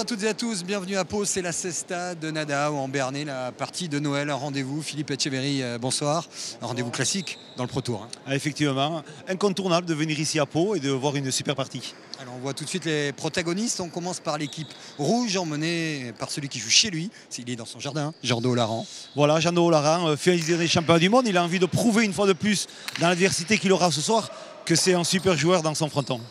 Bonjour à toutes et à tous, bienvenue à Pau, c'est la Cesta de Nada ou en Bernay, la partie de Noël, un rendez-vous. Philippe Etcheverry, bonsoir. Un rendez-vous classique dans le Pro Tour. Ah, effectivement, incontournable de venir ici à Pau et de voir une super partie. Alors on voit tout de suite les protagonistes, on commence par l'équipe rouge emmenée par celui qui joue chez lui, il est dans son jardin, Jean-Do Olaran. Voilà, Jean-Do Olaran, finaliste des championnats du monde, il a envie de prouver une fois de plus dans l'adversité qu'il aura ce soir que c'est un super joueur dans son fronton.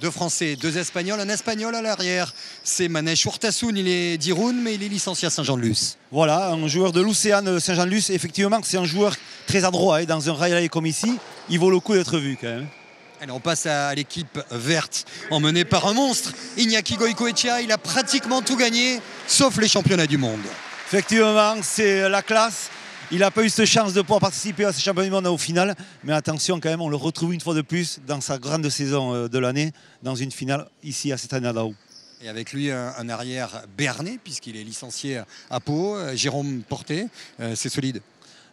Deux Français, deux Espagnols, un Espagnol à l'arrière. C'est Manèche Urtasun, il est d'Irun, mais il est licencié à Saint-Jean-de-Luz. Voilà, un joueur de l'Océan Saint-Jean-de-Luz. Effectivement, c'est un joueur très adroit. Et dans un rail comme ici, il vaut le coup d'être vu quand même. Allez, on passe à l'équipe verte, emmenée par un monstre. Iñaki Goicoechea, il a pratiquement tout gagné, sauf les championnats du monde. Effectivement, c'est la classe. Il n'a pas eu cette chance de pouvoir participer à ces championnats du monde au final. Mais attention quand même, on le retrouve une fois de plus dans sa grande saison de l'année, dans une finale ici à Cesta-Nadao. Et avec lui, un arrière béarnais, puisqu'il est licencié à Pau, Jérôme Porté, c'est solide.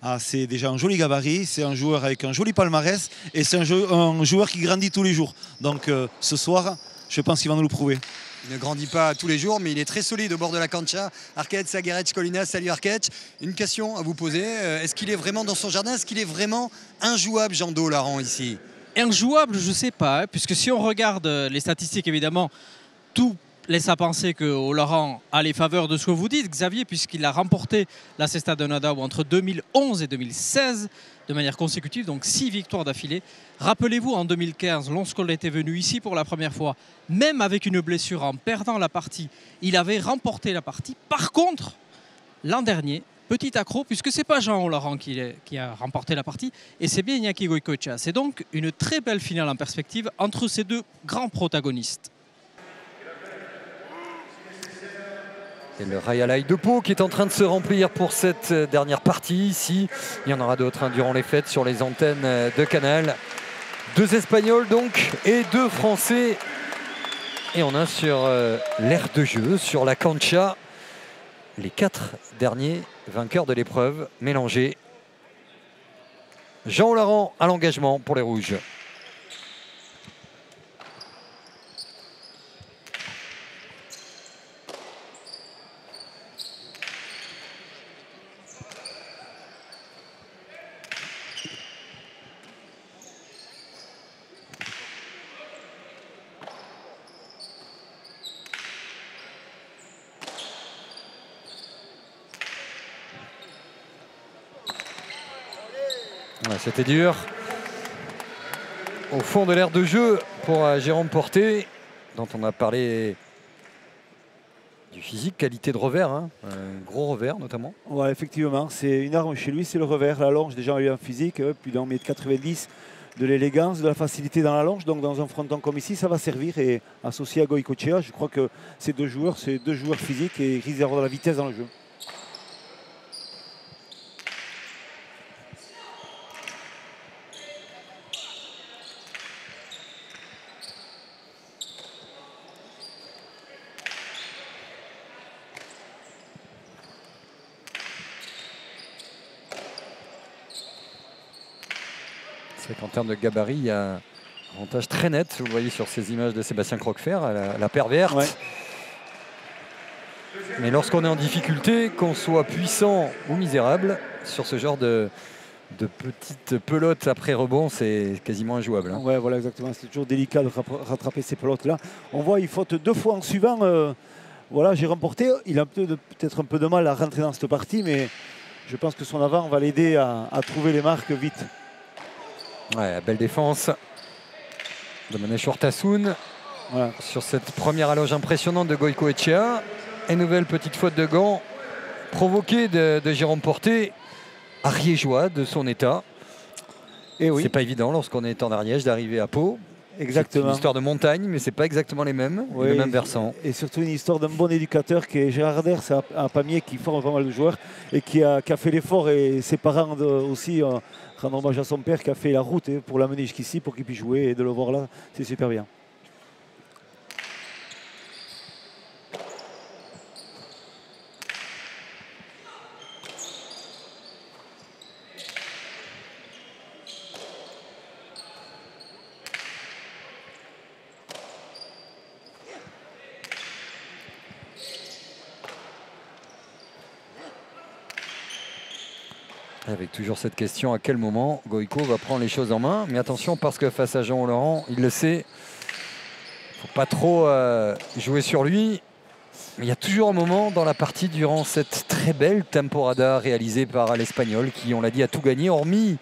Ah, c'est déjà un joli gabarit, c'est un joueur avec un joli palmarès et c'est un joueur qui grandit tous les jours. Donc ce soir, je pense qu'il va nous le prouver. Il ne grandit pas tous les jours, mais il est très solide au bord de la cancha. Arquette, Sagarec, Colinas, salut Arquette. Une question à vous poser. Est-ce qu'il est vraiment dans son jardin? Est-ce qu'il est vraiment injouable, Jean-Do Olaran, ici? Injouable, je ne sais pas, hein, puisque si on regarde les statistiques, évidemment, tout laisse à penser que Olaran a les faveurs de ce que vous dites, Xavier, puisqu'il a remporté la Cesta de Nadao entre 2011 et 2016 de manière consécutive, donc 6 victoires d'affilée. Rappelez-vous, en 2015, lorsqu'on était venu ici pour la première fois, même avec une blessure, en perdant la partie, il avait remporté la partie. Par contre, l'an dernier, petit accro, puisque ce n'est pas Jean Olaran qui a remporté la partie, et c'est bien Iñaki Goicoechea. C'est donc une très belle finale en perspective entre ces deux grands protagonistes. Et le Royal de Pau qui est en train de se remplir pour cette dernière partie ici. Il y en aura d'autres durant les fêtes sur les antennes de Canal. Deux Espagnols donc et deux Français. Et on a sur l'aire de jeu, sur la cancha, les 4 derniers vainqueurs de l'épreuve mélangés. Jean Olaran à l'engagement pour les Rouges. C'était dur. Au fond de l'aire de jeu pour Jérôme Porté, dont on a parlé du physique, qualité de revers, hein, un gros revers notamment. Ouais, effectivement, c'est une arme chez lui, c'est le revers, la longe, déjà il a un physique, plus d'un mètre 90, de l'élégance, de la facilité dans la longe. Donc dans un fronton comme ici, ça va servir. Et associé à Goicoechea, je crois que ces deux joueurs physiques et ils risquent d'avoir de la vitesse dans le jeu. C'est qu'en termes de gabarit, il y a un avantage très net. Vous le voyez sur ces images de Sébastien Croquefer, la paire verte. Ouais. Mais lorsqu'on est en difficulté, qu'on soit puissant ou misérable, sur ce genre de petites pelotes après rebond, c'est quasiment injouable. Hein. Ouais, voilà, exactement. C'est toujours délicat de rattraper ces pelotes-là. On voit, il faute 2 fois en suivant. Voilà, j'ai remporté. Il a peut-être un peu de mal à rentrer dans cette partie, mais je pense que son avant va l'aider à trouver les marques vite. Ouais, belle défense de Manèche Urtasun. Voilà. Sur cette première allonge impressionnante de Goicoechea. Et nouvelle petite faute de gant provoquée de Jérôme Porté, ariégeois de son état. Et oui. C'est pas évident lorsqu'on est en Ariège d'arriver à Pau. Exactement. C'est une histoire de montagne, mais c'est pas exactement les mêmes, oui, le même versant. Et surtout une histoire d'un bon éducateur qui est Gérard Ders à Pamiers, qui forme pas mal de joueurs et qui a fait l'effort, et ses parents aussi rendre hommage à son père qui a fait la route pour l'amener jusqu'ici pour qu'il puisse jouer, et de le voir là, c'est super bien. Avec toujours cette question, à quel moment Goïco va prendre les choses en main. Mais attention, parce que face à Jean Laurent, il le sait, il ne faut pas trop jouer sur lui. Mais il y a toujours un moment dans la partie durant cette très belle temporada réalisée par l'Espagnol qui, on l'a dit, a tout gagné, hormis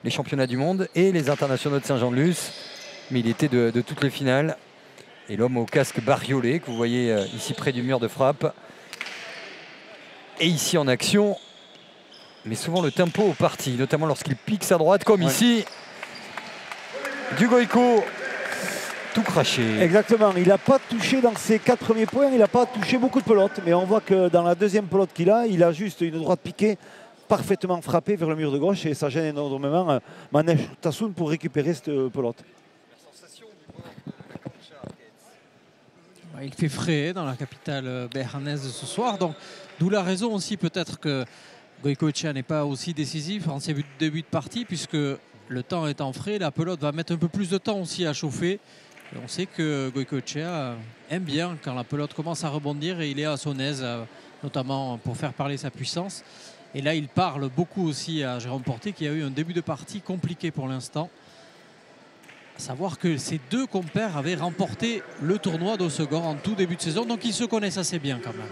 les championnats du monde et les internationaux de Saint-Jean-de-Luz. Mais il était de toutes les finales. Et l'homme au casque bariolé, que vous voyez ici près du mur de frappe, et ici en action. Mais souvent le tempo au parti, notamment lorsqu'il pique sa droite, comme ici, du Goïco, tout craché. Exactement, il n'a pas touché dans ses 4 premiers points, il n'a pas touché beaucoup de pelotes. Mais on voit que dans la deuxième pelote qu'il a, il a juste une droite piquée, parfaitement frappée vers le mur de gauche. Et ça gêne énormément Manèche Tassoun pour récupérer cette pelote. Il fait frais dans la capitale béarnaise ce soir. Donc, d'où la raison aussi peut-être que Goïcoechea n'est pas aussi décisif en ses débuts de partie, puisque le temps étant frais, la pelote va mettre un peu plus de temps aussi à chauffer. Et on sait que Goïcoechea aime bien quand la pelote commence à rebondir et il est à son aise, notamment pour faire parler sa puissance. Et là, il parle beaucoup aussi à Jérôme Porté qui a eu un début de partie compliqué pour l'instant. À savoir que ces deux compères avaient remporté le tournoi d'Hossegor en tout début de saison, donc ils se connaissent assez bien quand même.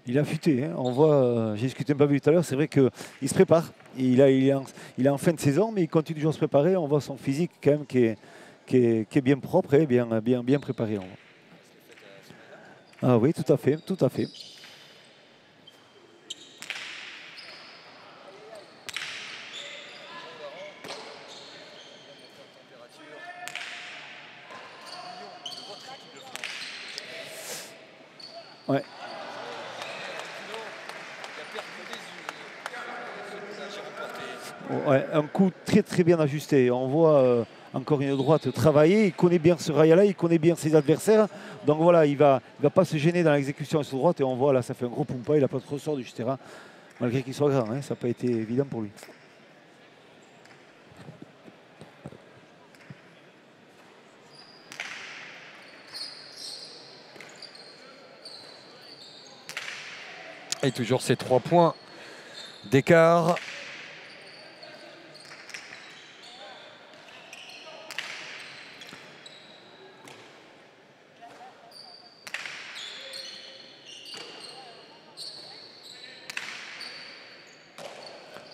Il a futé, hein. On voit, j'ai discuté un peu tout à l'heure, c'est vrai qu'il se prépare. Il est en fin de saison, mais il continue toujours à se préparer. On voit son physique quand même qui est bien propre et bien préparé. Ah oui, tout à fait, tout à fait. Ouais. Ouais, un coup très bien ajusté. On voit encore une droite travaillée. Il connaît bien ce rail-là, il connaît bien ses adversaires. Donc voilà, il va pas se gêner dans l'exécution de cette droite. Et on voit là, ça fait un gros pumpa. Il n'a pas trop ressort du Justera, malgré qu'il soit grand. Hein, ça n'a pas été évident pour lui. Et toujours ces 3 points d'écart.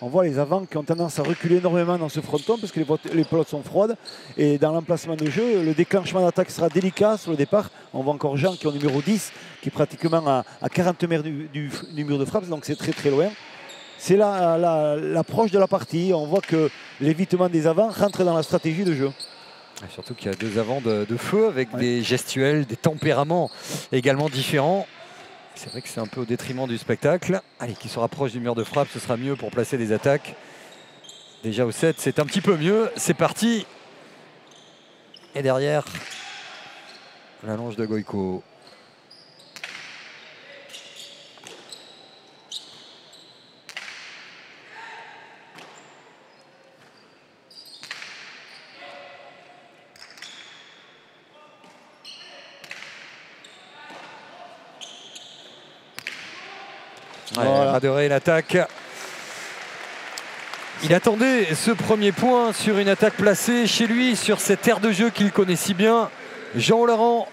On voit les avants qui ont tendance à reculer énormément dans ce fronton parce que les pelotes sont froides. Et dans l'emplacement de jeu, le déclenchement d'attaque sera délicat sur le départ. On voit encore Jean qui est au numéro 10, qui est pratiquement à 40 mètres du mur de frappe, donc c'est très loin. C'est l'approche de la partie. On voit que l'évitement des avants rentre dans la stratégie de jeu. Et surtout qu'il y a 2 avants de feu avec des gestuels, des tempéraments également différents. C'est vrai que c'est un peu au détriment du spectacle. Allez, qui se rapproche du mur de frappe, ce sera mieux pour placer des attaques. Déjà au 7, c'est un petit peu mieux. C'est parti. Et derrière, la longe de Goïco. Voilà. Adoré l'attaque. Il attendait ce premier point sur une attaque placée chez lui, sur cette aire de jeu qu'il connaît si bien. Jean Laurent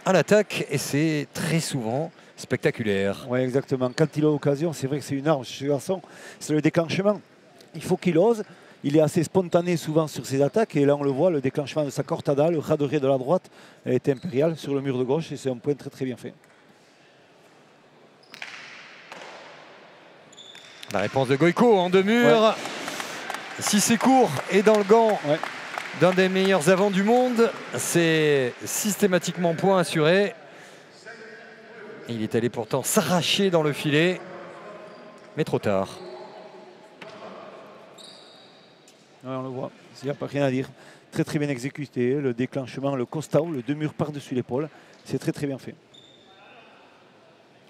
à l'attaque et c'est très souvent spectaculaire. Oui, exactement. Quand il a l'occasion, c'est vrai que c'est une arme chez ce garçon. C'est le déclenchement. Il faut qu'il ose. Il est assez spontané souvent sur ses attaques. Et là, on le voit, le déclenchement de sa cortada, le raderie de la droite, a été impérial sur le mur de gauche. Et c'est un point très bien fait. La réponse de Goïco en 2 murs. Ouais. Si c'est court et dans le gant d'un des meilleurs avants du monde, c'est systématiquement point assuré. Et il est allé pourtant s'arracher dans le filet, mais trop tard. Ouais, on le voit, il n'y a pas rien à dire. Très très bien exécuté, le déclenchement, le costao, le 2 murs par-dessus l'épaule, c'est très très bien fait.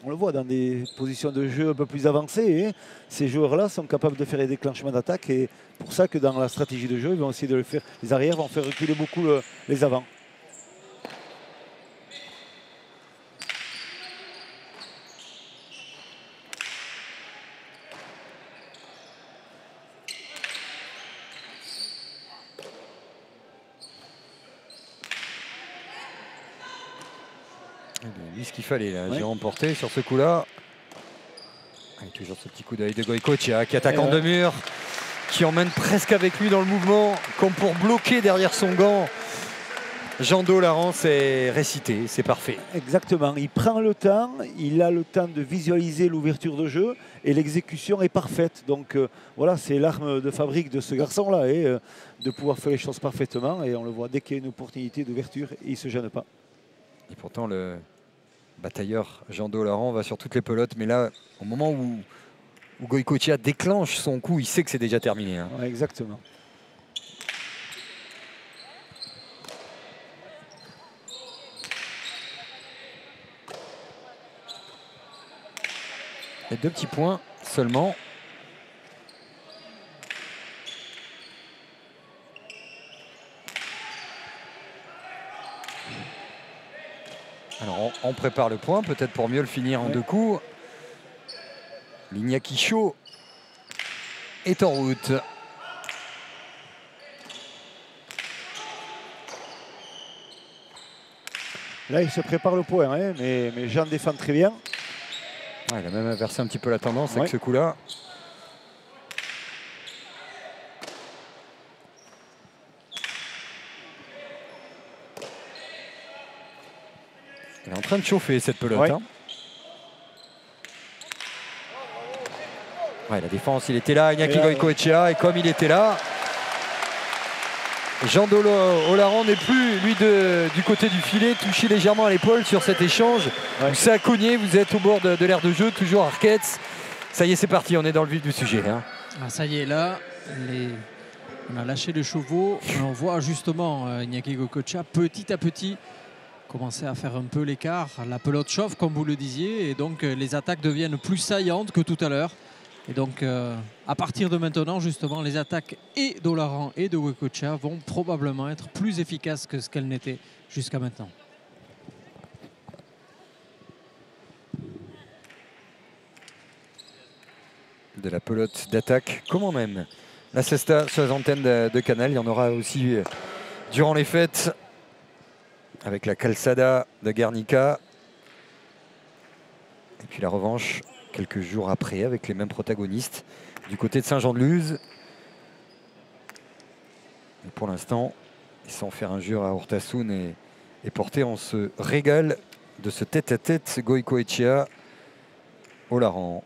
On le voit dans des positions de jeu un peu plus avancées. Ces joueurs-là sont capables de faire des déclenchements d'attaque. Et pour ça que dans la stratégie de jeu, ils vont essayer de le faire. Les arrières vont faire reculer beaucoup les avants. Lui, ce qu'il fallait, là, j'ai remporté sur ce coup-là. Toujours ce petit coup d'œil de Goycochea qui attaque en 2 murs, qui emmène presque avec lui dans le mouvement, comme pour bloquer derrière son gant. Jando Laran, c'est récité, c'est parfait. Exactement, il prend le temps, il a le temps de visualiser l'ouverture de jeu et l'exécution est parfaite. Donc voilà, c'est l'arme de fabrique de ce garçon-là, de pouvoir faire les choses parfaitement. Et on le voit, dès qu'il y a une opportunité d'ouverture, il ne se gêne pas. Et pourtant, le batailleur Jando Laran va sur toutes les pelotes, mais là, au moment où Goycochea déclenche son coup, il sait que c'est déjà terminé. Hein. Ouais, exactement. Et 2 petits points seulement. Alors on prépare le point, peut-être pour mieux le finir en 2 coups. L'Iñaki Show est en route. Là, il se prépare le point, hein, mais Jean défend très bien. Ouais, il a même inversé un petit peu la tendance avec ce coup-là. Il est en train de chauffer cette pelote. Ouais. Hein. Ouais, la défense, il était là, Iñaki Goycochea, et comme il était là, Jando Laran n'est plus, lui, du côté du filet, touché légèrement à l'épaule sur cet échange. Ouais. Ça a cogné, vous êtes au bord de l'aire de jeu, toujours Arquette. Ça y est, c'est parti, on est dans le vif du sujet. Hein. Ah, ça y est, là, on a lâché les chevaux. On voit justement Iñaki Goycochea petit à petit commencer à faire un peu l'écart. La pelote chauffe, comme vous le disiez, et donc les attaques deviennent plus saillantes que tout à l'heure. Et donc, à partir de maintenant, justement, les attaques et d'Olaran et de Goycochea vont probablement être plus efficaces que ce qu'elles n'étaient jusqu'à maintenant. De la pelote d'attaque, comment même la cesta sur les antennes de Canal. Il y en aura aussi durant les fêtes avec la calçada de Guernica. Et puis la revanche quelques jours après avec les mêmes protagonistes du côté de Saint-Jean-de-Luz. Pour l'instant, sans faire injure à Urtasun et Porté, on se régale de ce tête-à-tête Goycochea-Olaran.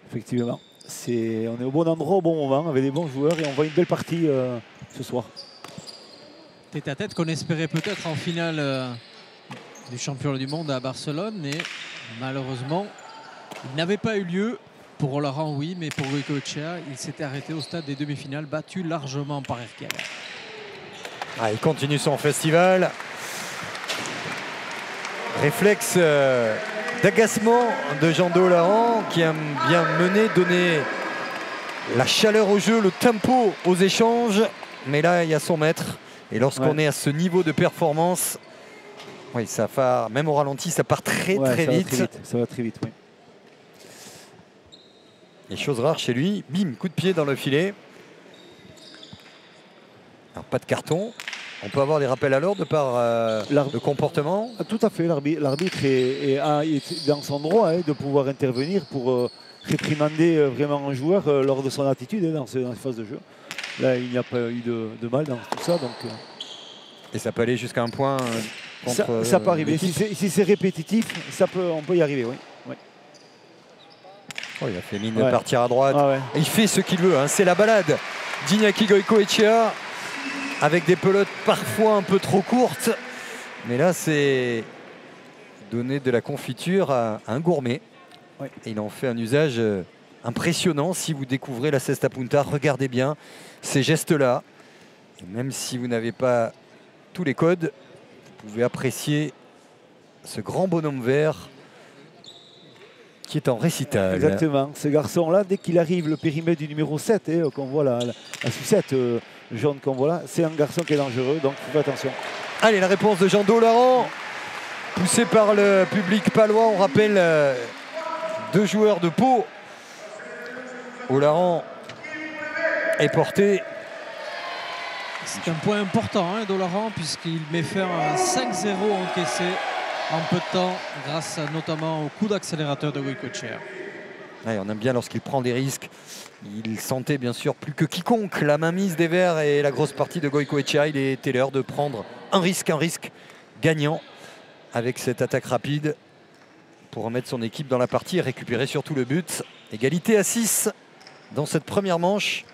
Effectivement, on est au bon endroit au bon moment avec des bons joueurs et on voit une belle partie ce soir. Tête-à-tête qu'on espérait peut-être en finale du championnat du monde à Barcelone, mais malheureusement, il n'avait pas eu lieu. Pour Olaran, oui, mais pour Goycochea, il s'était arrêté au stade des demi-finales, battu largement par Erkel. Ah, il continue son festival. Réflexe d'agacement de Jando Olaran qui aime bien mener, donner la chaleur au jeu, le tempo aux échanges. Mais là, il y a son maître. Et lorsqu'on est à ce niveau de performance, oui, ça part, même au ralenti, ça part très vite. Ça va très vite, oui. Et chose rare chez lui, bim, coup de pied dans le filet. Alors pas de carton. On peut avoir des rappels à l'ordre de par le comportement. Tout à fait, l'arbitre est dans son droit de pouvoir intervenir pour réprimander vraiment un joueur lors de son attitude dans ces phases de jeu. Là, il n'y a pas eu de mal dans tout ça. Donc, et ça peut aller jusqu'à un point contre ça peut arriver. Si c'est répétitif, on peut y arriver, oui. Oh, il a fait mine de partir à droite. Il fait ce qu'il veut. Hein. C'est la balade d'Iñaki Goycochea avec des pelotes parfois un peu trop courtes. Mais là, c'est donner de la confiture à un gourmet. Ouais. Et il en fait un usage impressionnant. Si vous découvrez la cesta punta, regardez bien ces gestes-là. Et même si vous n'avez pas tous les codes, vous pouvez apprécier ce grand bonhomme vert qui est en récital. Exactement. Ce garçon-là, dès qu'il arrive le périmètre du numéro 7, qu'on voit la sucette jaune qu'on voit là, c'est un garçon qui est dangereux, donc faites attention. Allez, la réponse de Jean Dolaran, poussé par le public palois. On rappelle 2 joueurs de Pau. Dolaran est porté. C'est un point important, Dolaran, puisqu'il met fin à un 5-0 encaissé en peu de temps, grâce notamment au coup d'accélérateur de Goycochea. Ouais, on aime bien lorsqu'il prend des risques. Il sentait bien sûr plus que quiconque la mainmise des Verts et la grosse partie de Goycochea. Il était l'heure de prendre un risque gagnant avec cette attaque rapide pour remettre son équipe dans la partie et récupérer surtout le but. Égalité à 6 dans cette première manche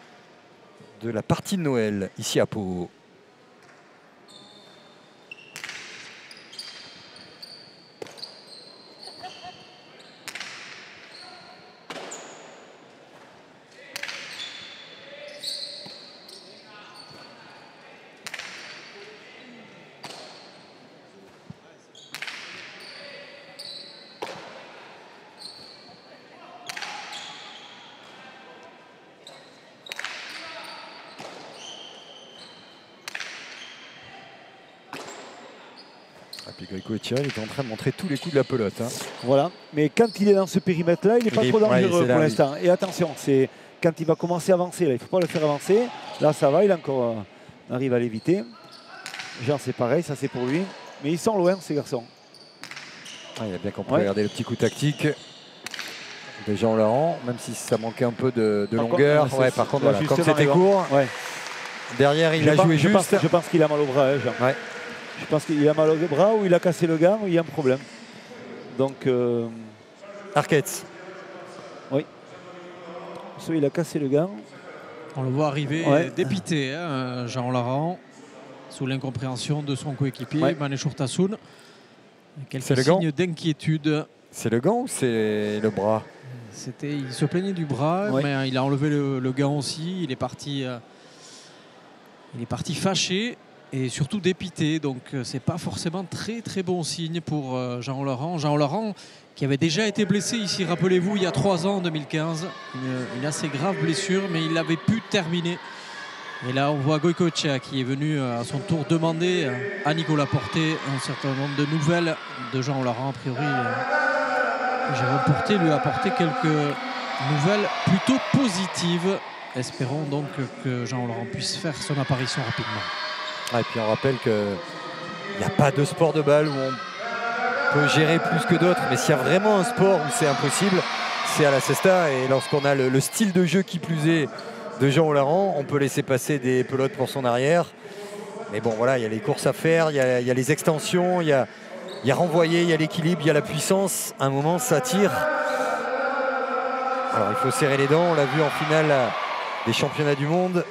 de la partie de Noël ici à Pau. Goycochea, il est en train de montrer tous les coups de la pelote. Voilà, mais quand il est dans ce périmètre-là, il n'est pas trop dangereux pour l'instant. Et attention, c'est quand il va commencer à avancer, là, il ne faut pas le faire avancer. Là, ça va, il encore, arrive à l'éviter. Jean, c'est pareil, ça c'est pour lui. Mais ils sont loin, ces garçons. Il a bien compris. Regardez le petit coup tactique de Jean Laurent, même si ça manquait un peu de longueur. Par contre, voilà, comme c'était court, derrière, il a joué juste. Je pense qu'il a mal au bras, Jean. Je pense qu'il a mal au bras ou il a cassé le gant ou il y a un problème. Donc. Arquette. Oui. Soit il a cassé le gant. On le voit arriver dépité, Jean Laurent, sous l'incompréhension de son coéquipier, Mané Chourtassoun. Quelques signes d'inquiétude. C'est le gant ou c'est le bras? Il se plaignait du bras, mais il a enlevé le gant aussi. Il est parti fâché. Et surtout dépité, donc c'est pas forcément très bon signe pour Jean Laurent. Jean Laurent qui avait déjà été blessé ici, rappelez-vous, il y a 3 ans, en 2015. Une assez grave blessure, mais il avait pu terminer. Et là, on voit Goycochea qui est venu à son tour demander à Nicolas Porté un certain nombre de nouvelles de Jean Laurent. A priori, Jérôme Porté lui a apporté quelques nouvelles plutôt positives. Espérons donc que Jean Laurent puisse faire son apparition rapidement. Et puis on rappelle qu'il n'y a pas de sport de balle où on peut gérer plus que d'autres, mais s'il y a vraiment un sport où c'est impossible, c'est à la cesta. Et lorsqu'on a le style de jeu qui plus est de Jean Laurent, on peut laisser passer des pelotes pour son arrière. Mais bon, voilà, il y a les courses à faire, il y a les extensions, il y a renvoyer, il y a l'équilibre, il y a la puissance. À un moment, ça tire. Alors il faut serrer les dents, on l'a vu en finale des championnats du monde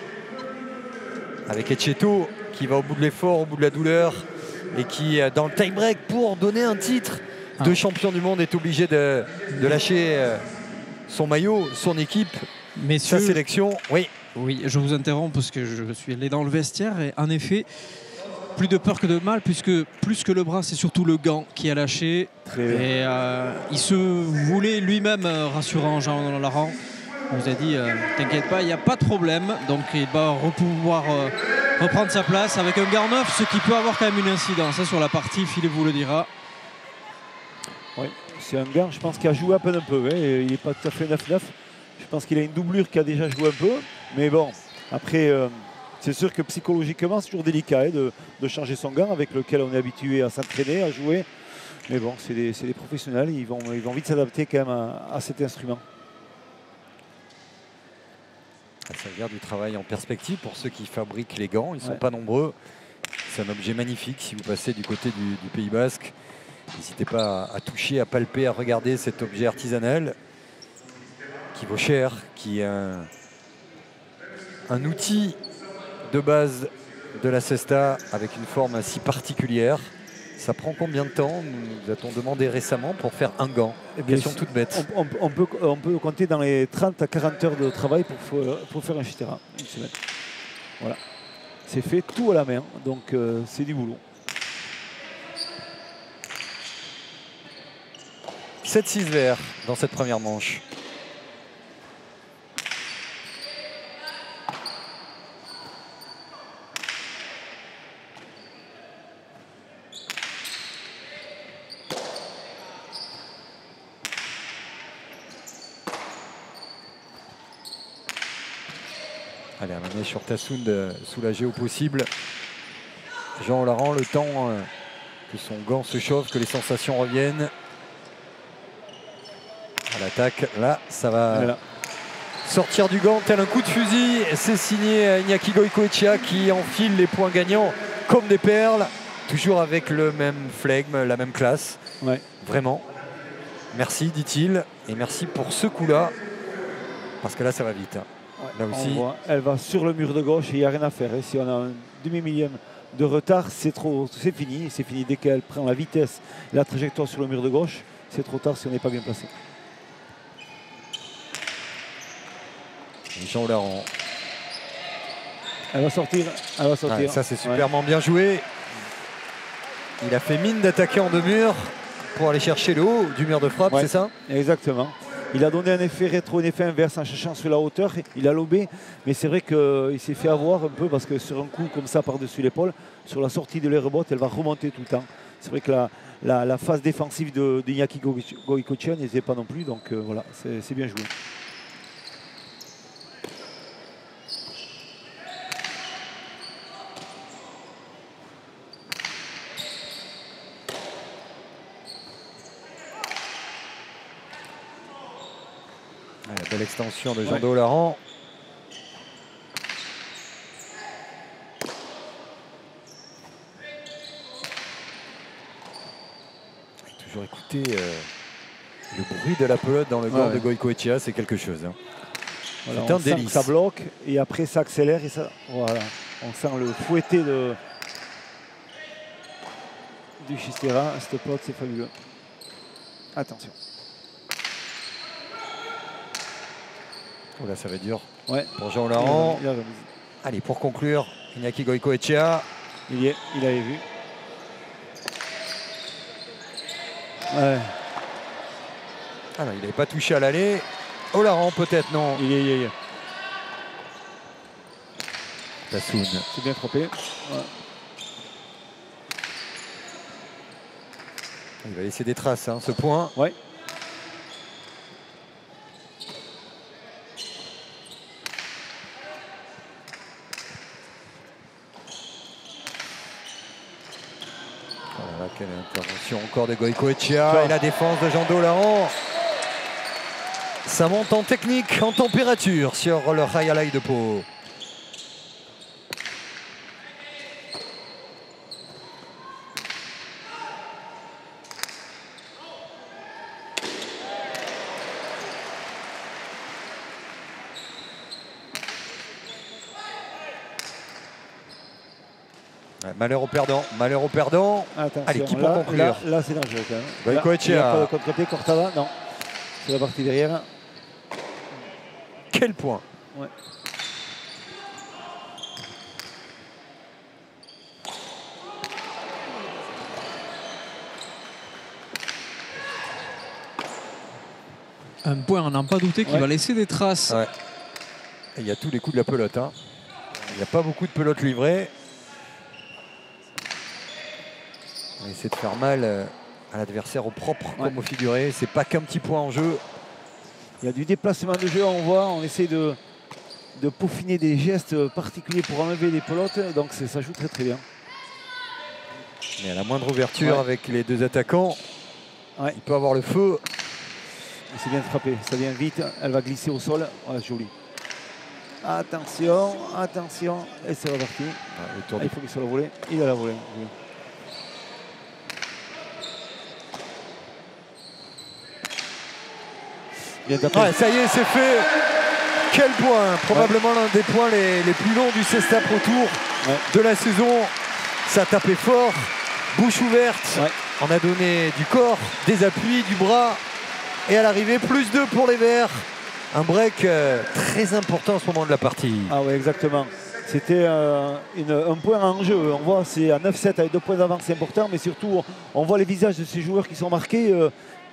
avec Etcheto, qui va au bout de l'effort, au bout de la douleur et qui, dans le tie-break, pour donner un titre de champion du monde, est obligé de lâcher son maillot, son équipe, Messieurs, sa sélection. Oui, je vous interromps parce que je suis allé dans le vestiaire et en effet, plus de peur que de mal, puisque plus que le bras, c'est surtout le gant qui a lâché. Et il se voulait lui-même rassurant, Jean Laurent. On vous a dit, t'inquiète pas, il n'y a pas de problème. Donc il va pouvoir reprendre sa place avec un gant neuf, ce qui peut avoir quand même une incidence sur la partie, Philippe vous le dira. Oui, c'est un gant, je pense, qui a joué à peine un peu. Il n'est pas tout à fait 9-9. Je pense qu'il a une doublure qui a déjà joué un peu. Mais bon, après, c'est sûr que psychologiquement, c'est toujours délicat de changer son gant avec lequel on est habitué à s'entraîner, à jouer. Mais bon, c'est des professionnels, ils vont vite s'adapter quand même à cet instrument. Ça veut dire du travail en perspective pour ceux qui fabriquent les gants. Ils ne sont pas nombreux. C'est un objet magnifique. Si vous passez du côté du Pays Basque, n'hésitez pas à toucher, à palper, à regarder cet objet artisanal qui vaut cher, qui est un outil de base de la cesta avec une forme si particulière. Ça prend combien de temps, nous a-t-on demandé récemment, pour faire un gant? Question toute bête. On peut compter dans les 30 à 40 heures de travail pour faire un shitera, une semaine. Voilà. C'est fait tout à la main, donc c'est du boulot. 7-6 vert dans cette première manche. Allez, un manège sur Tassoun, soulagé au possible. Jean Laurent, le temps que son gant se chauffe, que les sensations reviennent. À l'attaque, là, ça va sortir du gant tel un coup de fusil. C'est signé Iñaki Goicoechea qui enfile les points gagnants comme des perles. Toujours avec le même flegme, la même classe. Ouais. Vraiment. Merci, dit-il. Et merci pour ce coup-là. Parce que là, ça va vite. Là aussi. Elle va sur le mur de gauche et il n'y a rien à faire. Et si on a un demi-millième de retard, c'est fini. C'est fini dès qu'elle prend la vitesse et la trajectoire sur le mur de gauche. C'est trop tard si on n'est pas bien placé. Jean Laurent. Elle va sortir. Elle va sortir. Ça, c'est superment bien joué. Il a fait mine d'attaquer en deux murs pour aller chercher le haut du mur de frappe, c'est ça? Exactement. Il a donné un effet rétro, un effet inverse en cherchant sur la hauteur. Il a lobé, mais c'est vrai qu'il s'est fait avoir un peu parce que sur un coup comme ça par-dessus l'épaule, sur la sortie de l'air-rebot, elle va remonter tout le temps. C'est vrai que la phase défensive d'Iñaki Goicoechea n'était pas non plus, donc voilà, c'est bien joué. La belle extension de Jean Laurent. Toujours écouter le bruit de la pelote dans le gant de Goicoechea, c'est quelque chose. Hein. Voilà, c'est un délice. délice. Ça bloque et après ça accélère et ça. Voilà. On sent le fouetté du Xistera. Cette pelote, c'est fabuleux. Attention. Oh là, ça va être dur pour Jean Il Laurent. a remis. Allez, pour conclure, Iñaki Goicoechea. Il avait vu. Ouais. Ah non, il n'avait pas touché à l'aller. Olaran peut-être, non. Il y est. Tassoun. C'est bien frappé. Ouais. Il va laisser des traces, hein, ce point. Ouais. Voilà, quelle intervention encore de Goicoechea et la défense de Jean Laurent. Ça monte en technique, en température sur le Rayalay de Pau. Malheur au perdant, malheur au perdant. Attention, allez, qui pour conclure? Là c'est dangereux quand même. Goicoechea. Il n'y a pas de contre-pied, Cortava, non. C'est la partie derrière. Quel point? Ouais. Un point, on n'en pas douté qu'il va laisser des traces. Ouais. Il y a tous les coups de la pelote. Hein. Il n'y a pas beaucoup de pelotes livrées. On essaie de faire mal à l'adversaire au propre comme au figuré. C'est pas qu'un petit point en jeu. Il y a du déplacement de jeu, on voit. On essaie de peaufiner des gestes particuliers pour enlever les pelotes. Donc ça joue très très bien. Mais à la moindre ouverture avec les deux attaquants, il peut avoir le feu. C'est bien frappé, ça vient vite. Elle va glisser au sol. Ouais, joli. Attention, attention. Et c'est reparti. Il faut qu'il soit la volée. Il a la volée. Ouais, ça y est, c'est fait. Quel point. Probablement l'un des points les plus longs du Cesta Pro Tour de la saison. Ça a tapé fort. bouche ouverte. Ouais. On a donné du corps, des appuis, du bras. Et à l'arrivée, +2 pour les Verts. Un break très important à ce moment de la partie. Ah oui, exactement. C'était un point en jeu. On voit, c'est à 9-7 avec 2 points d'avance, c'est important. Mais surtout, on voit les visages de ces joueurs qui sont marqués,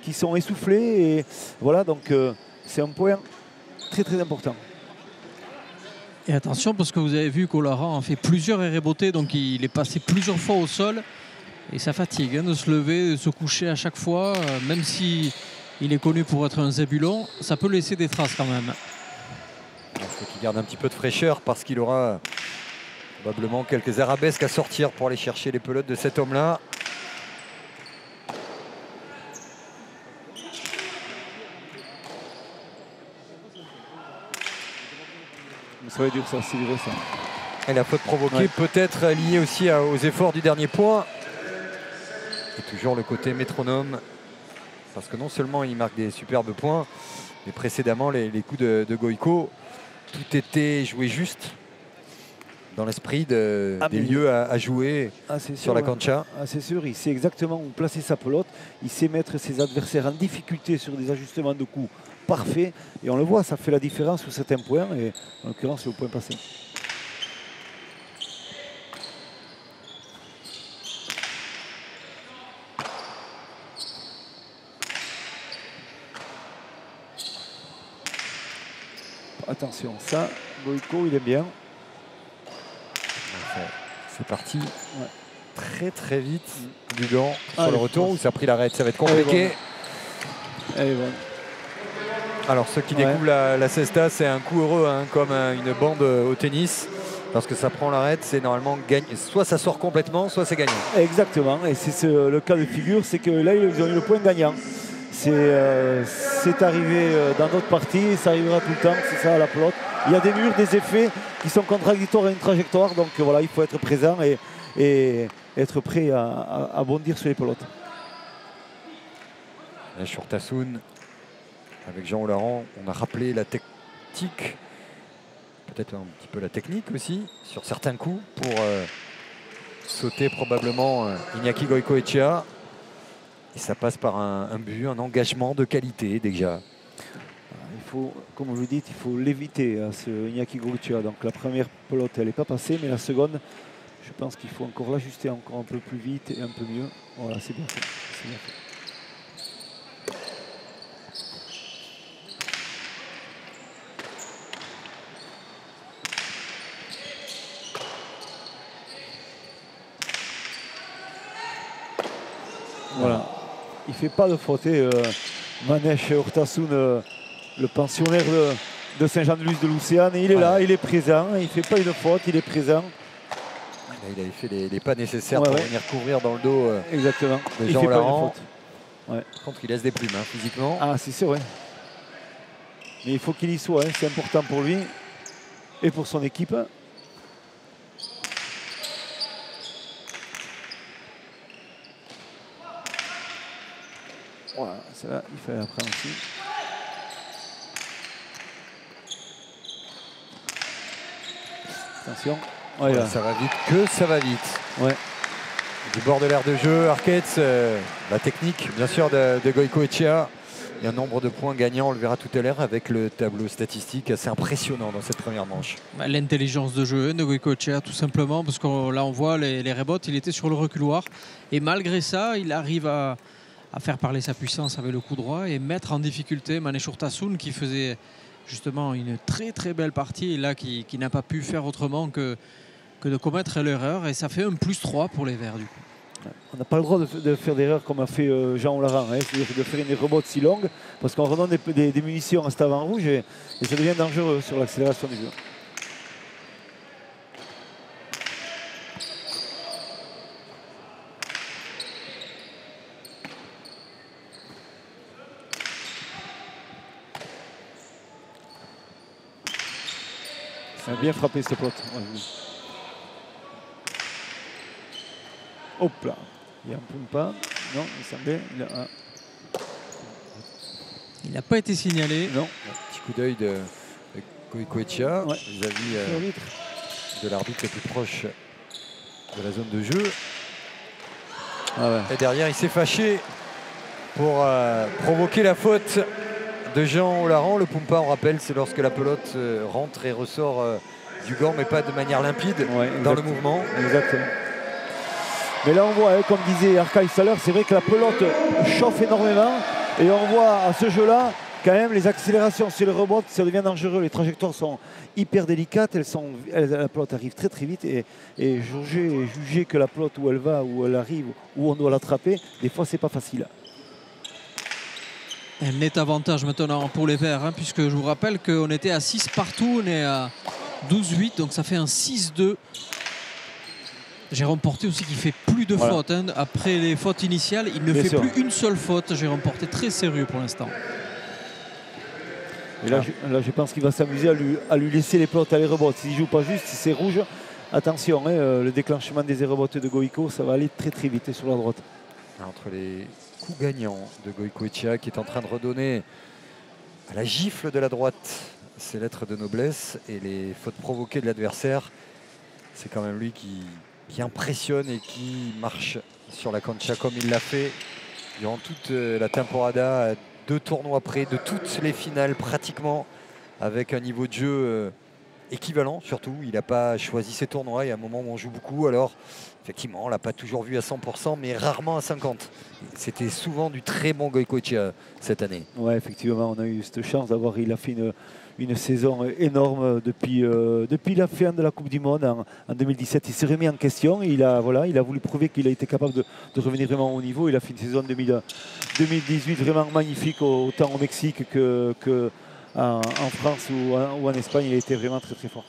qui sont essoufflés. Et voilà, donc c'est un point très très important. Et attention, parce que vous avez vu qu'Olaran a fait plusieurs arrêts bottés, donc il est passé plusieurs fois au sol. Et ça fatigue de se lever, de se coucher à chaque fois, même si il est connu pour être un zébulon, ça peut laisser des traces quand même. Il faut qu'il garde un petit peu de fraîcheur parce qu'il aura probablement quelques arabesques à sortir pour aller chercher les pelotes de cet homme-là. Ça va être dur, ça, c'est dur ça. Et la faute provoquée peut-être liée aussi aux efforts du dernier point. Et toujours le côté métronome. Parce que non seulement il marque des superbes points, mais précédemment les coups de Goïko, tout était joué juste dans l'esprit des lieux à jouer sur la cancha. Ah, c'est sûr, il sait exactement où placer sa pelote, il sait mettre ses adversaires en difficulté sur des ajustements de coups parfaits. Et on le voit, ça fait la différence sur certains points, et en l'occurrence c'est au point passé. Attention, ça, Goïko, il est bien. C'est parti très très vite du gant sur le retour où ça a pris l'arrêt. Ça va être compliqué. Elle est bonne. Alors ceux qui découvrent la cesta, c'est un coup heureux comme une bande au tennis. Parce que ça prend l'arrêt, c'est normalement gagné. Soit ça sort complètement, soit c'est gagnant. Exactement, et c'est le cas de figure, c'est que là ils ont eu le point gagnant. C'est arrivé dans d'autres parties, ça arrivera tout le temps, c'est ça la pelote. Il y a des murs, des effets qui sont contradictoires à une trajectoire, donc voilà, il faut être présent et être prêt à bondir sur les pelotes. Shurtasun, avec Jean Olaran, on a rappelé la tactique, peut-être un petit peu la technique aussi, sur certains coups pour sauter probablement Iñaki Goicoechea. Et ça passe par un but, un engagement de qualité déjà. Il faut, comme vous dites, il faut l'éviter, ce Iñaki Goicoechea. Donc la première pelote, elle n'est pas passée, mais la seconde, je pense qu'il faut encore l'ajuster encore un peu plus vite et un peu mieux. Voilà, c'est bien fait. C'est bien fait. Voilà. Il ne fait pas de faute. Manesh Urtasun, le pensionnaire de Saint-Jean-de-Luz de Lucéane, il est là, il est présent, il ne fait pas une faute, il est présent. Il avait fait les pas nécessaires pour venir couvrir dans le dos exactement. de Il Jean fait pas une Olaran. faute. Ouais. Par contre, il laisse des plumes physiquement. Ah, c'est sûr, oui. Mais il faut qu'il y soit, c'est important pour lui et pour son équipe. Voilà, celle-là, il fallait la prendre aussi. Attention. Voilà, ça va vite, que ça va vite. Ouais. Du bord de l'aire de jeu, Arquette, la technique, bien sûr, de Goicoechea. Et un nombre de points gagnants, on le verra tout à l'heure, avec le tableau statistique assez impressionnant dans cette première manche. L'intelligence de jeu de Goicoechea, tout simplement, parce que là, on voit les rebotes, il était sur le reculoir. Et malgré ça, il arrive à faire parler sa puissance avec le coup droit et mettre en difficulté Manesh Urtasun qui faisait justement une très très belle partie et là qui n'a pas pu faire autrement que de commettre l'erreur et ça fait un +3 pour les Verts du coup. On n'a pas le droit de faire d'erreur comme a fait Jean Olaran, c'est-à-dire de faire une rebote si longue parce qu'on redonne des munitions à cet avant rouge et ça devient dangereux sur l'accélération du jeu. Il a bien frappé cette pote. Hop là. Il y a un pas. Non, il semblait. Il n'a pas été signalé. Non. Un petit coup d'œil de Goicoechea vis-à-vis de l'arbitre le plus proche de la zone de jeu. Ah ouais. Et derrière, il s'est fâché pour provoquer la faute de Jean Olaran. Le Pumpa, on rappelle, c'est lorsque la pelote rentre et ressort du gant, mais pas de manière limpide dans le mouvement. Exactement. Mais là, on voit, comme disait Arcaï tout à l'heure, c'est vrai que la pelote chauffe énormément. Et on voit à ce jeu-là, quand même, les accélérations sur le rebond, ça devient dangereux. Les trajectoires sont hyper délicates. La pelote arrive très très vite. Et juger que la pelote où elle va, où elle arrive, où on doit l'attraper, des fois, c'est pas facile. Un net avantage maintenant pour les Verts, hein, puisque je vous rappelle qu'on était à 6 partout, on est à 12-8, donc ça fait un 6-2. Jérôme Porté aussi qui fait plus de fautes. Hein. Après les fautes initiales, il ne fait plus une seule faute. Jérôme Porté très sérieux pour l'instant. Et là, je pense qu'il va s'amuser à lui laisser les pelotes à les rebotes. S'il ne joue pas juste, si c'est rouge, attention, hein, le déclenchement des rebotes de Goïko, ça va aller très très vite sur la droite. Entre les coups gagnants de Goïcoechea qui est en train de redonner à la gifle de la droite ses lettres de noblesse et les fautes provoquées de l'adversaire, c'est quand même lui qui impressionne et qui marche sur la cancha comme il l'a fait durant toute la temporada, 2 tournois près de toutes les finales pratiquement, avec un niveau de jeu équivalent surtout. Il n'a pas choisi ses tournois, il y a un moment où on joue beaucoup, alors effectivement on ne l'a pas toujours vu à 100% mais rarement à 50%. C'était souvent du très bon Goïcoechea cette année. Ouais, effectivement, on a eu cette chance d'avoir, il a fait une saison énorme depuis la fin de la Coupe du Monde en 2017. Il s'est remis en question, il a voulu prouver qu'il a été capable de revenir vraiment au niveau. Il a fait une saison 2018 vraiment magnifique, autant au Mexique qu'en France ou en Espagne. Il a été vraiment très très fort.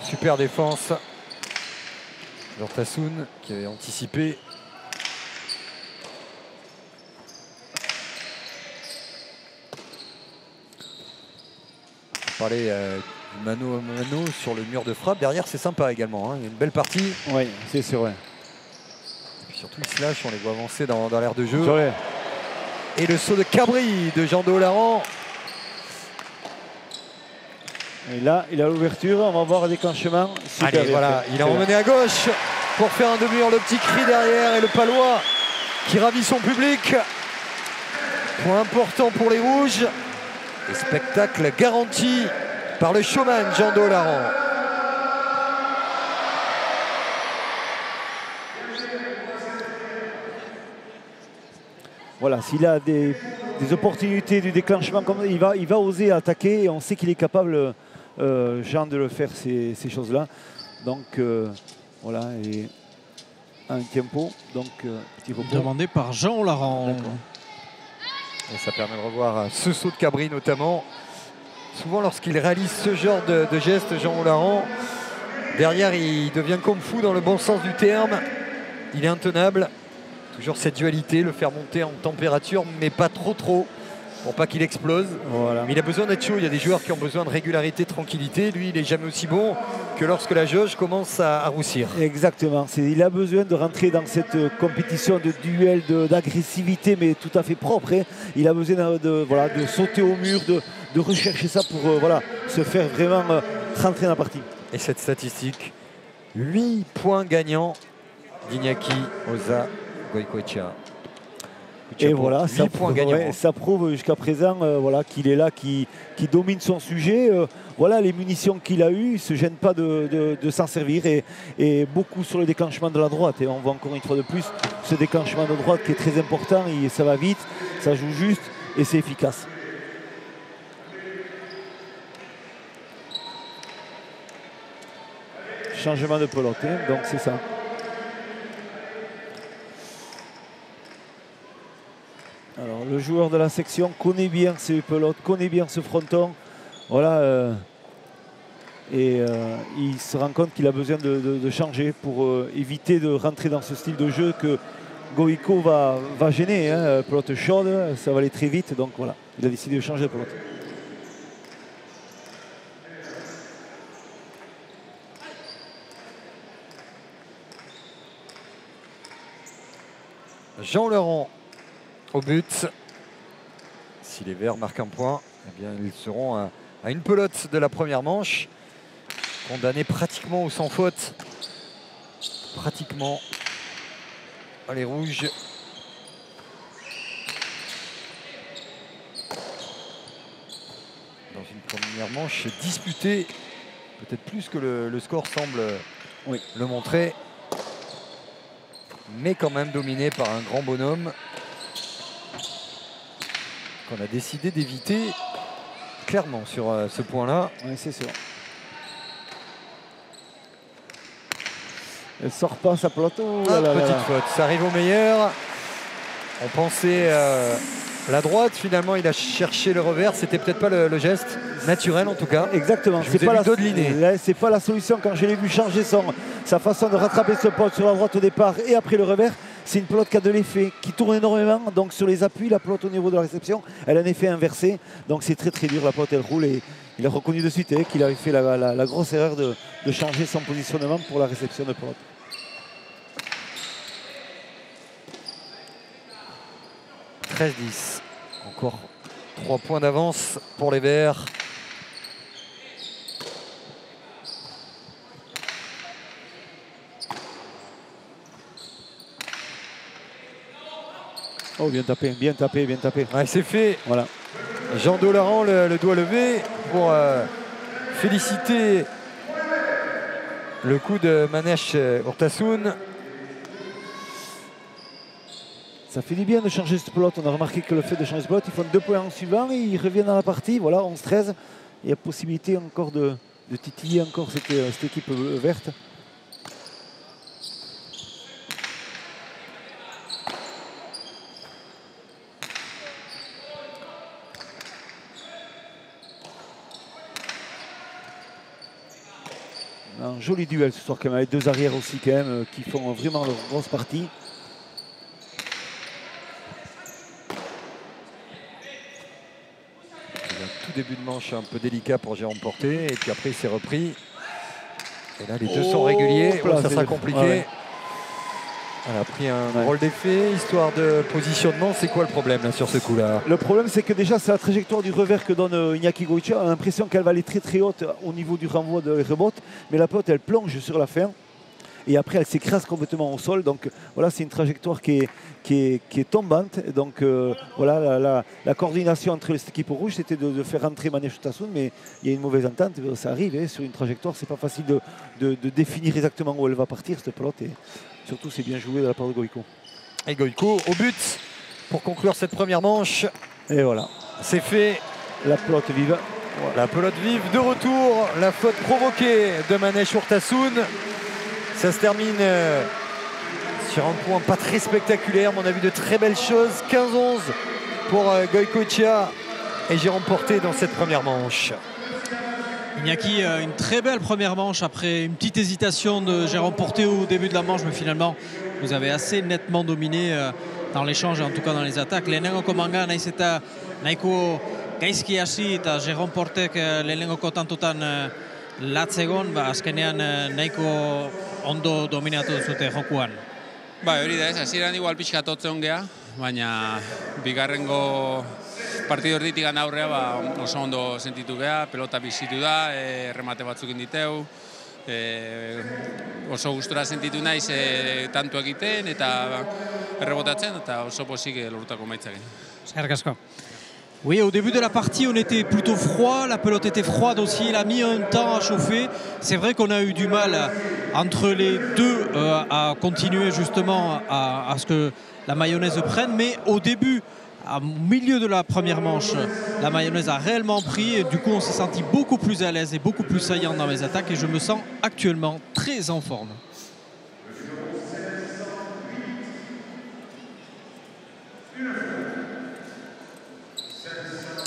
Super défense. Jortasoun qui avait anticipé. On parlait du mano à mano sur le mur de frappe. Derrière, c'est sympa également. Hein. Il y a une belle partie. Oui, c'est vrai. Et puis surtout, ils se lâchent, on les voit avancer dans l'air de jeu. Vrai. Et le saut de Cabri de Jean Olaran. Et là, il a l'ouverture, on va voir un déclenchement. Allez, voilà, il a emmené à gauche pour faire un demi-heure. Le petit cri derrière et le palois qui ravit son public. Point important pour les Rouges. Et spectacle garanti par le showman Jean Olaran. Voilà, s'il a des opportunités du déclenchement, comme il va oser attaquer et on sait qu'il est capable, Jean, de le faire, ces choses-là. Donc voilà, et un tempo, donc petit repos. Demandé par Jean Olaran. Et ça permet de revoir ce saut de Cabri notamment. Souvent lorsqu'il réalise ce genre de geste, Jean Olaran, derrière il devient comme fou dans le bon sens du terme. Il est intenable. Toujours cette dualité, le faire monter en température, mais pas trop, pour pas qu'il explose. Voilà. Mais il a besoin d'être chaud. Il y a des joueurs qui ont besoin de régularité, de tranquillité. Lui, il n'est jamais aussi bon que lorsque la jauge commence à roussir. Exactement. Il a besoin de rentrer dans cette compétition de duel, d'agressivité, mais tout à fait propre. Hein. Il a besoin de sauter au mur, de rechercher ça pour se faire vraiment rentrer dans la partie. Et cette statistique, 8 points gagnants d'Iñaki Oza Goïcoechea. Et voilà, ça prouve jusqu'à présent qu'il est là, qui domine son sujet. Voilà les munitions qu'il a eues, il ne se gêne pas de s'en servir et beaucoup sur le déclenchement de la droite. Et on voit encore une fois de plus ce déclenchement de droite qui est très important. Ça va vite, ça joue juste et c'est efficace. Changement de pelote, hein, donc c'est ça. Alors, le joueur de la section connaît bien ces pelotes, connaît bien ce fronton. Voilà. Il se rend compte qu'il a besoin de changer pour éviter de rentrer dans ce style de jeu que Goïco va gêner. Hein. Pelote chaude, ça va aller très vite. Donc voilà, il a décidé de changer de pelote. Jean Laurent au but. Si les Verts marquent un point, eh bien, ils seront à une pelote de la première manche. Condamnés pratiquement ou sans faute. Pratiquement. Les Rouges. Dans une première manche disputée. Peut-être plus que le score semble le montrer. Mais quand même dominé par un grand bonhomme qu'on a décidé d'éviter clairement sur ce point-là. Oui, c'est sûr. Elle sort pas sa pelote. Oh, petite faute, ça arrive au meilleur. On pensait la droite, finalement il a cherché le revers. C'était peut-être pas le geste naturel en tout cas. Exactement, c'est pas la solution. Quand je l'ai vu changer sa façon de rattraper ce pote sur la droite au départ et après le revers, c'est une pelote qui a de l'effet, qui tourne énormément. Donc sur les appuis, la pelote au niveau de la réception, elle a un effet inversé. Donc c'est très très dur, la pelote elle roule et il a reconnu de suite qu'il avait fait la grosse erreur de changer son positionnement pour la réception de pelote. « 13-10. Encore 3 points d'avance pour les Verts. Oh, bien tapé, bien tapé, bien tapé. Ouais, c'est fait. Voilà. Jean Dolaran, le doigt levé pour féliciter le coup de Manesh Urtasun. Ça fait du bien de changer cette pelote. On a remarqué que le fait de changer cette pelote, ils font 2 points en suivant et ils reviennent dans la partie. Voilà, 11-13. Il y a possibilité encore de titiller encore cette équipe verte. Un joli duel ce soir quand même, avec 2 arrières aussi quand même qui font vraiment leur grosse partie. Tout début de manche un peu délicat pour Jérôme Porté et puis après il s'est repris. Et là les deux sont réguliers, ça sera compliqué. Ouais. Elle a pris un drôle d'effet, histoire de positionnement. C'est quoi le problème là sur ce coup-là? Le problème c'est que déjà c'est la trajectoire du revers que donne Iñaki Goicoechea. On a l'impression qu'elle va aller très très haute au niveau du renvoi de rebote, mais la pelote elle plonge sur la fin et après elle s'écrase complètement au sol. Donc voilà, c'est une trajectoire qui est tombante. Donc voilà, la coordination entre cette équipe rouge c'était de faire rentrer Manesh Urtasun, mais il y a une mauvaise entente, ça arrive sur une trajectoire, c'est pas facile de définir exactement où elle va partir cette pelote. Et surtout, c'est bien joué de la part de Goico. Et Goico au but pour conclure cette première manche. Et voilà. C'est fait. La pelote vive. Voilà. La pelote vive de retour. La faute provoquée de Manesh Urtasun. Ça se termine sur un point pas très spectaculaire, mais on a vu de très belles choses. 15-11 pour Goicoechea et Jérôme Porté dans cette première manche. Iñaki, une très belle première manche après une petite hésitation de Jérôme Porté au début de la manche, mais finalement vous avez assez nettement dominé dans l'échange, en tout cas dans les attaques. Lehenengo komanga naiz eta nahiko gaizki hasi eta Jérôme Portek lehenengoko tantotan latzegon, azkenean nahiko ondo dominatu zute jokuan. Hori da ez, hasieran igual pixka totzen gea, baina bigarrengo partido erditik aurrea oso ondo sentitu gea, pelota bizitu da, remate batzuk inditeu, oso gustura sentitu naiz tanto egiten eta errebotatzen eta oso posik lortutako emaitzakin. Eskerrik asko. Oui, au début de la partie, on était plutôt froid, la pelote était froide aussi, il a mis un temps à chauffer. C'est vrai qu'on a eu du mal entre les deux à continuer justement à ce que la mayonnaise prenne, mais au début, au milieu de la première manche, la mayonnaise a réellement pris et du coup on s'est senti beaucoup plus à l'aise et beaucoup plus saillant dans mes attaques et je me sens actuellement très en forme.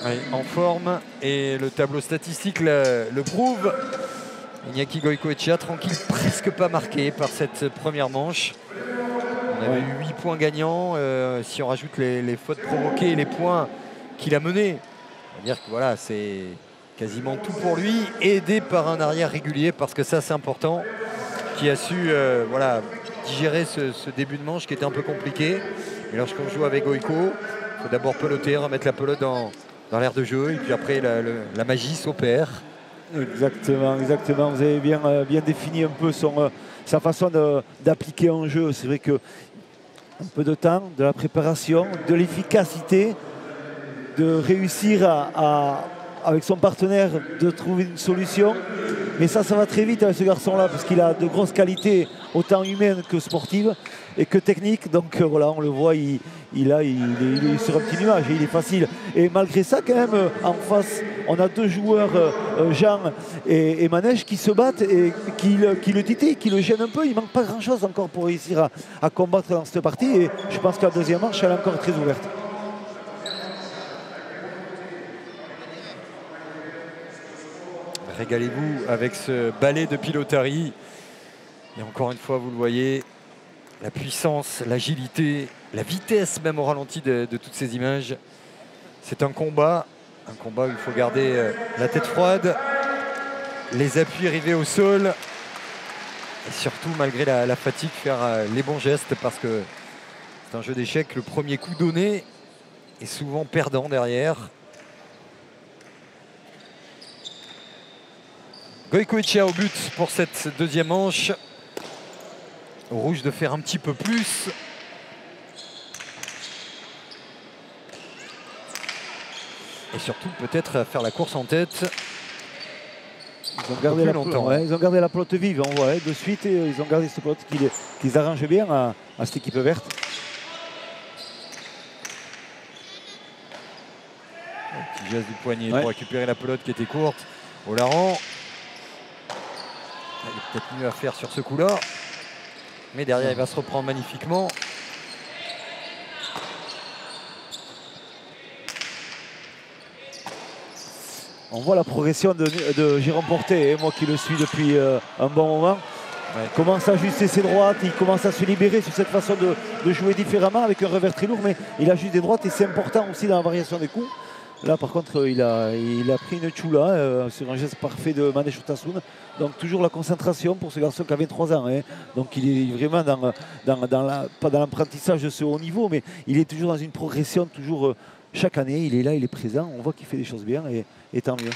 Oui, en forme et le tableau statistique le prouve. Iñaki Goicoechea tranquille, presque pas marqué par cette première manche. On avait eu 8 points gagnants. Si on rajoute les fautes provoquées et les points qu'il a menés, on va dire que voilà, c'est quasiment tout pour lui, aidé par un arrière régulier, parce que ça c'est important, qui a su voilà, digérer ce début de manche qui était un peu compliqué. Et lorsqu'on joue avec Goïko, il faut d'abord peloter, remettre la pelote dans l'aire de jeu, et puis après la magie s'opère. Exactement, exactement. Vous avez bien défini un peu sa façon d'appliquer un jeu. C'est vrai que un peu de temps, de la préparation, de l'efficacité, de réussir avec son partenaire de trouver une solution. Mais ça va très vite avec ce garçon-là parce qu'il a de grosses qualités, autant humaines que sportives et que techniques. Donc voilà, on le voit, il est sur un petit nuage, il est facile. Et malgré ça, quand même, en face, on a deux joueurs, Jean et Manège, qui se battent et qui le titillent, qui le gênent un peu. Il ne manque pas grand-chose encore pour réussir à combattre dans cette partie. Et je pense que la deuxième manche, elle est encore très ouverte. Régalez-vous avec ce ballet de Pilotari. Et encore une fois, vous le voyez, la puissance, l'agilité, la vitesse même au ralenti de toutes ces images. C'est un combat où il faut garder la tête froide, les appuis arrivés au sol et surtout, malgré la fatigue, faire les bons gestes parce que c'est un jeu d'échecs. Le premier coup donné est souvent perdant derrière. Goïcoechea au but pour cette deuxième manche. Au rouge de faire un petit peu plus. Et surtout peut-être faire la course en tête. Ils ont gardé ils ont gardé la pelote vive, on voit de suite. Et ils ont gardé cette pelote qu'ils arrangent bien à cette équipe verte. Un petit geste du poignet pour récupérer la pelote qui était courte. Olaran. Il y a peut-être mieux à faire sur ce coup-là. Mais derrière, il va se reprendre magnifiquement. On voit la progression de Jérôme Portet, moi qui le suis depuis un bon moment. Il commence à ajuster ses droites, il commence à se libérer sur cette façon de jouer différemment avec un revers très lourd, mais il ajuste des droites et c'est important aussi dans la variation des coups. Là, par contre, il a pris une choula sur un geste parfait de Manège Otasoun. Donc, toujours la concentration pour ce garçon qui a 23 ans. Hein. Donc, il est vraiment pas dans l'apprentissage de ce haut niveau, mais il est toujours dans une progression. Toujours, chaque année, il est là, il est présent. On voit qu'il fait des choses bien et tant mieux.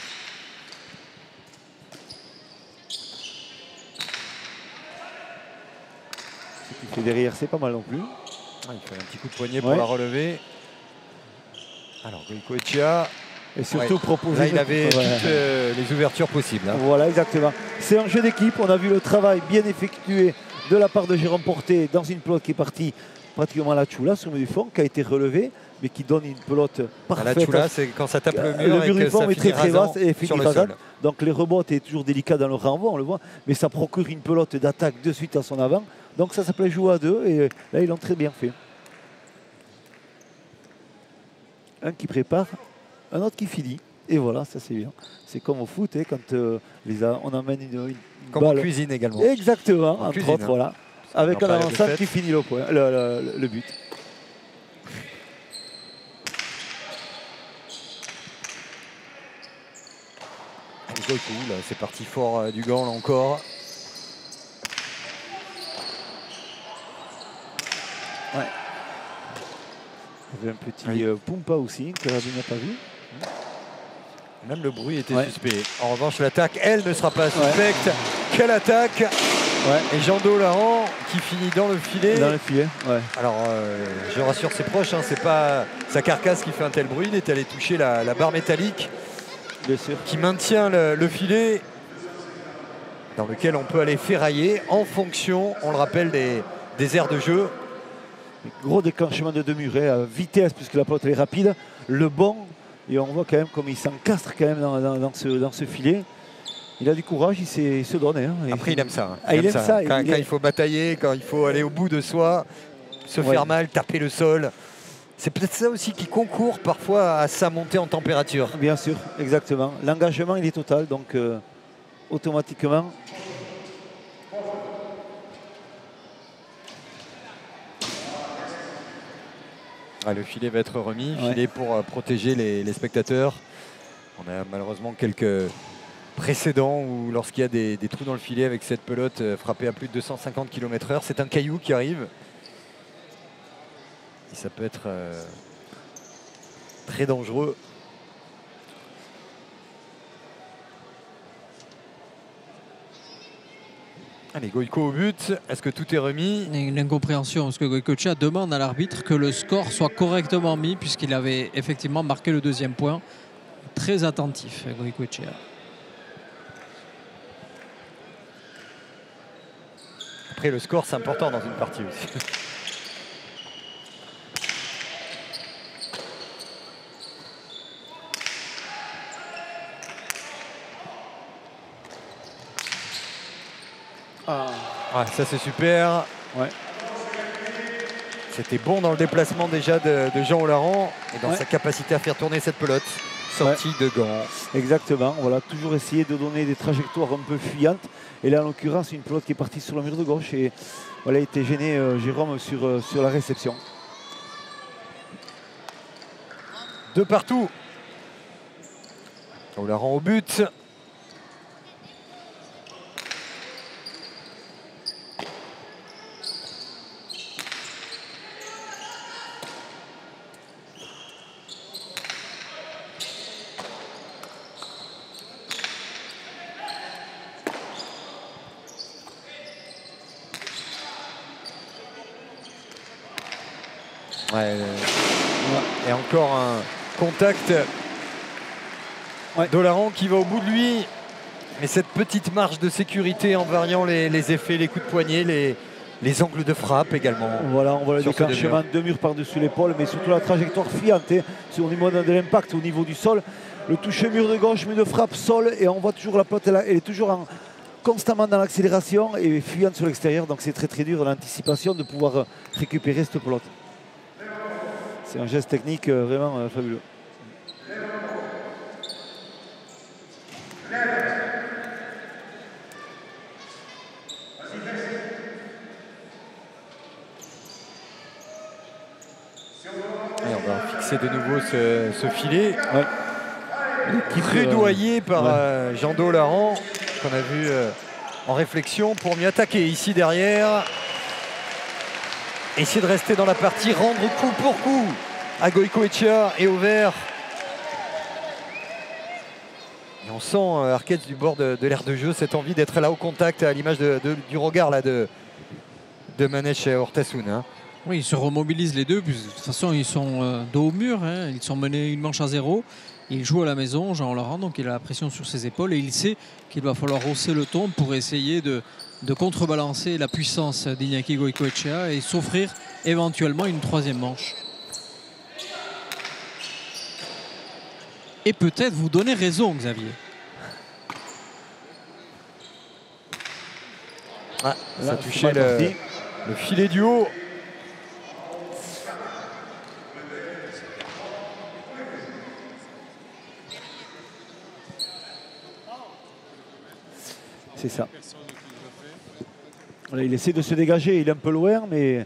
Ce qu'il fait derrière, c'est pas mal non plus. Il fait un petit coup de poignet pour la relever. Alors Goïcoechea, et surtout proposer. Là, il avait toutes les ouvertures possibles. Hein. Voilà, exactement. C'est un jeu d'équipe. On a vu le travail bien effectué de la part de Jérôme Portet dans une pelote qui est partie pratiquement à la choula sur le mur du fond, qui a été relevée, mais qui donne une pelote parfaite. La choula, c'est quand ça tape le mur. Le mur du fond est très vaste et finit sur le sol. Donc les rebonds étaient toujours délicats dans le renvoi, on le voit, mais ça procure une pelote d'attaque de suite à son avant. Donc ça s'appelait jouer à deux et là ils l'ont très bien fait. Un qui prépare, un autre qui finit. Et voilà, ça c'est bien. C'est comme au foot, hein, quand on amène une comme balle. En cuisine également. Exactement, en entre cuisine, autres, voilà. Avec un avançant qui finit le but. C'est parti fort du gant là encore. Ouais. Il y avait un petit Pumpa aussi, que Rabin n'a pas vu. Même le bruit était suspect. En revanche, l'attaque, elle, ne sera pas suspecte. Quelle attaque! Et Jando Laurent qui finit dans le filet. Dans le filet, Alors, je rassure ses proches, hein, c'est pas sa carcasse qui fait un tel bruit. Il est allé toucher la barre métallique. Bien sûr. Qui maintient le filet dans lequel on peut aller ferrailler en fonction, on le rappelle, des aires de jeu. Gros déclenchement de deux murs, à vitesse puisque la pelote est rapide, le bon, et on voit quand même comme il s'encastre quand même dans ce filet. Il a du courage, il se donne. Hein, après il aime ça. Il aime ça. Quand il faut batailler, quand il faut aller au bout de soi, se faire mal, taper le sol. C'est peut-être ça aussi qui concourt parfois à sa montée en température. Bien sûr, exactement. L'engagement il est total, donc automatiquement. Le filet va être remis, filet pour protéger les spectateurs. On a malheureusement quelques précédents où lorsqu'il y a des trous dans le filet avec cette pelote frappée à plus de 250 km/h, c'est un caillou qui arrive. Et ça peut être très dangereux. Allez, Goïko au but. Est-ce que tout est remis? Une incompréhension, parce que Goïcoechea demande à l'arbitre que le score soit correctement mis, puisqu'il avait effectivement marqué le deuxième point. Très attentif, Goïcoechea. Après, le score, c'est important dans une partie aussi. Ah, ça c'est super. Ouais. C'était bon dans le déplacement déjà de Jean Olaran et dans sa capacité à faire tourner cette pelote. Sortie de gants. Exactement. Voilà, toujours essayer de donner des trajectoires un peu fuyantes. Et là, en l'occurrence, une pelote qui est partie sur le mur de gauche. Et voilà, il était gêné, Jérôme, sur la réception. De partout. Olaran au but. Ouais, et encore un contact d'Olaran qui va au bout de lui. Mais cette petite marge de sécurité en variant les effets, les coups de poignet, les angles de frappe également. Voilà, on voit le déclenchement de murs par-dessus l'épaule, mais surtout la trajectoire fiante au niveau de l'impact, au niveau du sol. Le toucher mur de gauche, mur de frappe, sol, et on voit toujours la pelote, elle est toujours constamment dans l'accélération et fuyante sur l'extérieur. Donc c'est très très dur l'anticipation de pouvoir récupérer cette pelote. C'est un geste technique vraiment fabuleux. Et on va fixer de nouveau ce filet. Ouais. Prédoyé par Jean-Do Olaran, qu'on a vu en réflexion pour mieux attaquer ici derrière. Essayer de rester dans la partie, rendre coup pour coup à Goïcoechea et au vert. Et on sent Arquette du bord de l'aire de jeu, cette envie d'être là au contact, à l'image du regard là, de Manèche et Ortasun. Hein. Oui, ils se remobilisent les deux. De toute façon, ils sont dos au mur. Hein. Ils sont menés une manche à 0. Il joue à la maison, Jean Olaran, donc il a la pression sur ses épaules et il sait qu'il va falloir hausser le ton pour essayer de contrebalancer la puissance d'Iñaki Goïcoechea et s'offrir éventuellement une troisième manche. Et peut-être vous donner raison, Xavier. Ah, ça a touché le filet du haut. C'est ça. Voilà, il essaie de se dégager, il est un peu loin, mais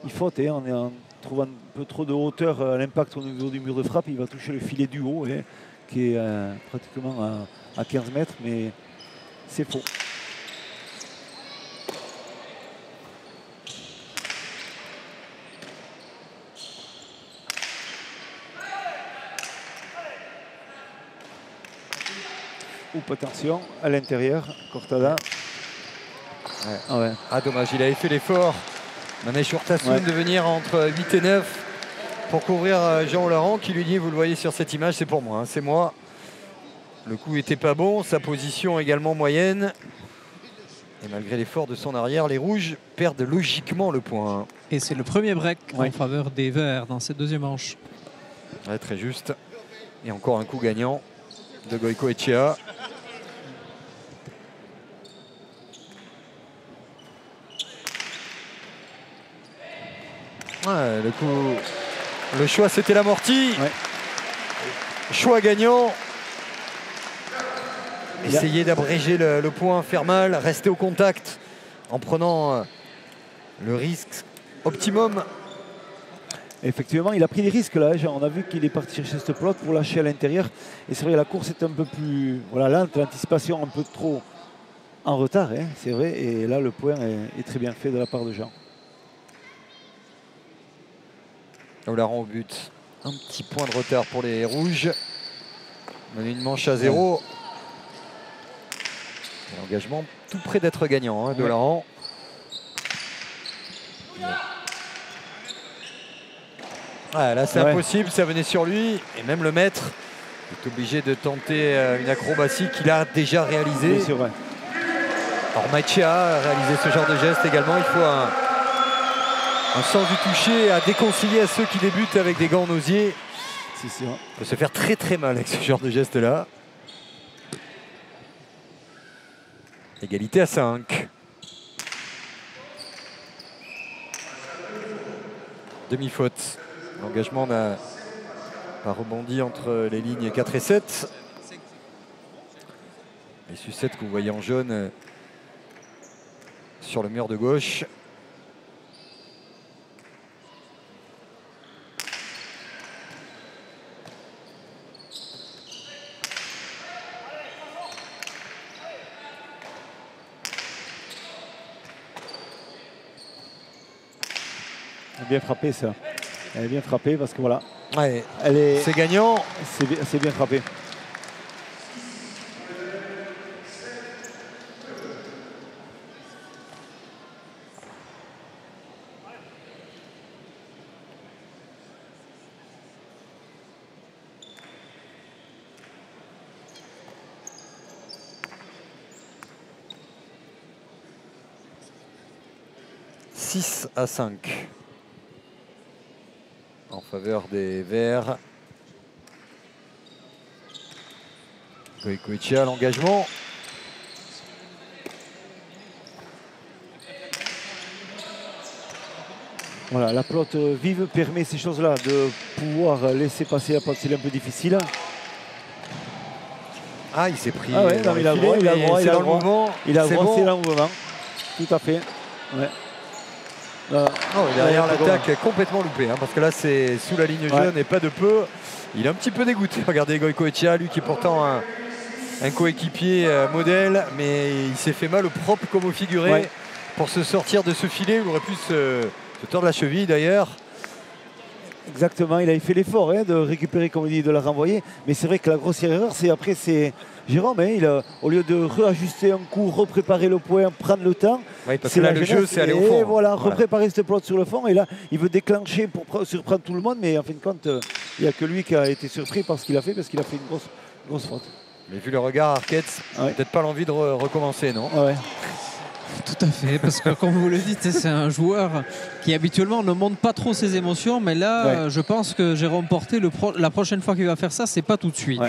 il faute. Hein, on est en trouvant un peu trop de hauteur à l'impact au niveau du mur de frappe. Il va toucher le filet du haut, hein, qui est pratiquement à 15 mètres, mais c'est faux. Oups, attention, à l'intérieur, Cortada. Ouais. Ah, ouais. Ah dommage, il avait fait l'effort. Manèche Ortasun de venir entre 8 et 9 pour couvrir Jean Olaran qui lui dit, vous le voyez sur cette image, c'est pour moi, hein, c'est moi. Le coup n'était pas bon, sa position également moyenne. Et malgré l'effort de son arrière, les Rouges perdent logiquement le point. Et c'est le premier break en faveur des Verts dans cette deuxième manche. Ouais, très juste. Et encore un coup gagnant de Goïcoechea. Ouais, le choix c'était l'amorti. Ouais. Choix gagnant. Essayer d'abréger le point, faire mal, rester au contact en prenant le risque optimum. Effectivement, il a pris des risques là. On a vu qu'il est parti chercher cette pelote pour lâcher à l'intérieur. Et c'est vrai, la course est un peu plus lente, l'anticipation un peu trop en retard, hein, c'est vrai. Et là, le point est très bien fait de la part de Jean. Olaran au but. Un petit point de retard pour les rouges. On a une manche à 0. L'engagement tout près d'être gagnant de Olaran. Ah, là c'est impossible, ça venait sur lui. Et même le maître est obligé de tenter une acrobatie qu'il a déjà réalisée. C'est vrai. Alors Maïtia a réalisé ce genre de geste également. Il faut un sens du toucher à déconseiller à ceux qui débutent avec des gants en osier. C'est sûr. On peut se faire très très mal avec ce genre de geste là. Égalité à 5. Demi-faute. L'engagement n'a pas rebondi entre les lignes 4 et 7. Les sucettes que vous voyez en jaune sur le mur de gauche. Elle a bien frappé ça. Elle est bien frappée parce que voilà. Ouais, est... c'est gagnant. C'est bien frappé. « 6-5 en faveur des Verts. Goïcoechea, l'engagement. Voilà, la pelote vive permet ces choses-là, de pouvoir laisser passer la pelote, c'est un peu difficile. Ah, il s'est pris. Ah ouais, non, il a le droit, il a le droit, il a le mouvement. Il a le droit, bon. c'est dans le mouvement. Tout à fait. Ouais. Derrière l'attaque est complètement loupé, parce que là c'est sous la ligne jaune et pas de peu. Il est un petit peu dégoûté. Regardez Goïcoechea, lui qui est pourtant un coéquipier modèle, mais il s'est fait mal au propre comme au figuré pour se sortir de ce filet. Il aurait pu se tordre la cheville d'ailleurs. Exactement, il avait fait l'effort de récupérer, comme on dit, de la renvoyer. Mais c'est vrai que la grossière erreur, c'est Jérôme, au lieu de réajuster un coup, repréparer le point, prendre le temps. Oui, parce que là, le jeu, c'est aller au fond. Et voilà, repréparer cette pelote sur le fond. Et là, il veut déclencher pour surprendre tout le monde. Mais en fin de compte, il n'y a que lui qui a été surpris par ce qu'il a fait, parce qu'il a fait une grosse faute. Mais vu le regard, Arquette, peut-être pas l'envie de recommencer, non? Tout à fait, parce que comme vous le dites, c'est un joueur qui habituellement ne montre pas trop ses émotions, mais là, je pense que Jérôme Porté, la prochaine fois qu'il va faire ça, c'est pas tout de suite.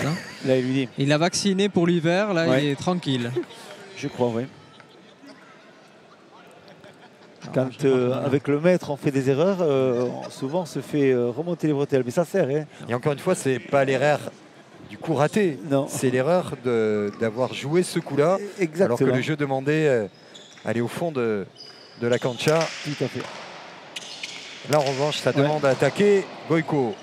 Là, il lui dit. Il a vacciné pour l'hiver, là, il est tranquille. Je crois, oui. Quand avec le maître, on fait des erreurs, souvent on se fait remonter les bretelles, mais ça sert. Et encore une fois, c'est pas l'erreur du coup raté, c'est l'erreur d'avoir joué ce coup-là, alors que le jeu demandait aller au fond de la cancha. Tout à fait. Là en revanche, ça demande à attaquer Goïco.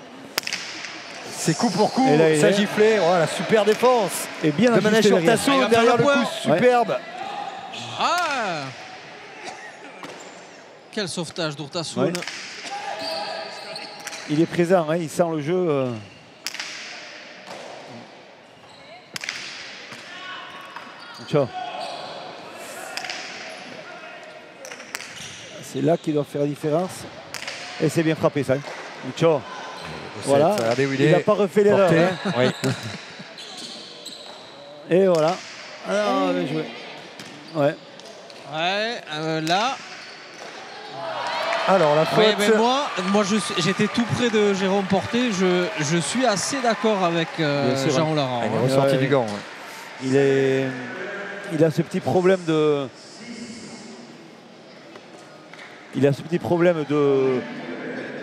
C'est coup pour coup, ça giflait, la super défense. Et bien de Manèche Tasso derrière le coup superbe. Ah, quel sauvetage d'Urtasun. Il est présent, il sent le jeu. Ciao. C'est là qu'il doit faire la différence. Et c'est bien frappé ça. Ciao. Voilà. Il n'a pas refait l'erreur. Et voilà. Alors, bien joué. Là. Alors la faute. Moi j'étais tout près de Jérôme Porté. Je suis assez d'accord avec Jean Laurent. Il est ressorti du gant. Il a ce petit problème de.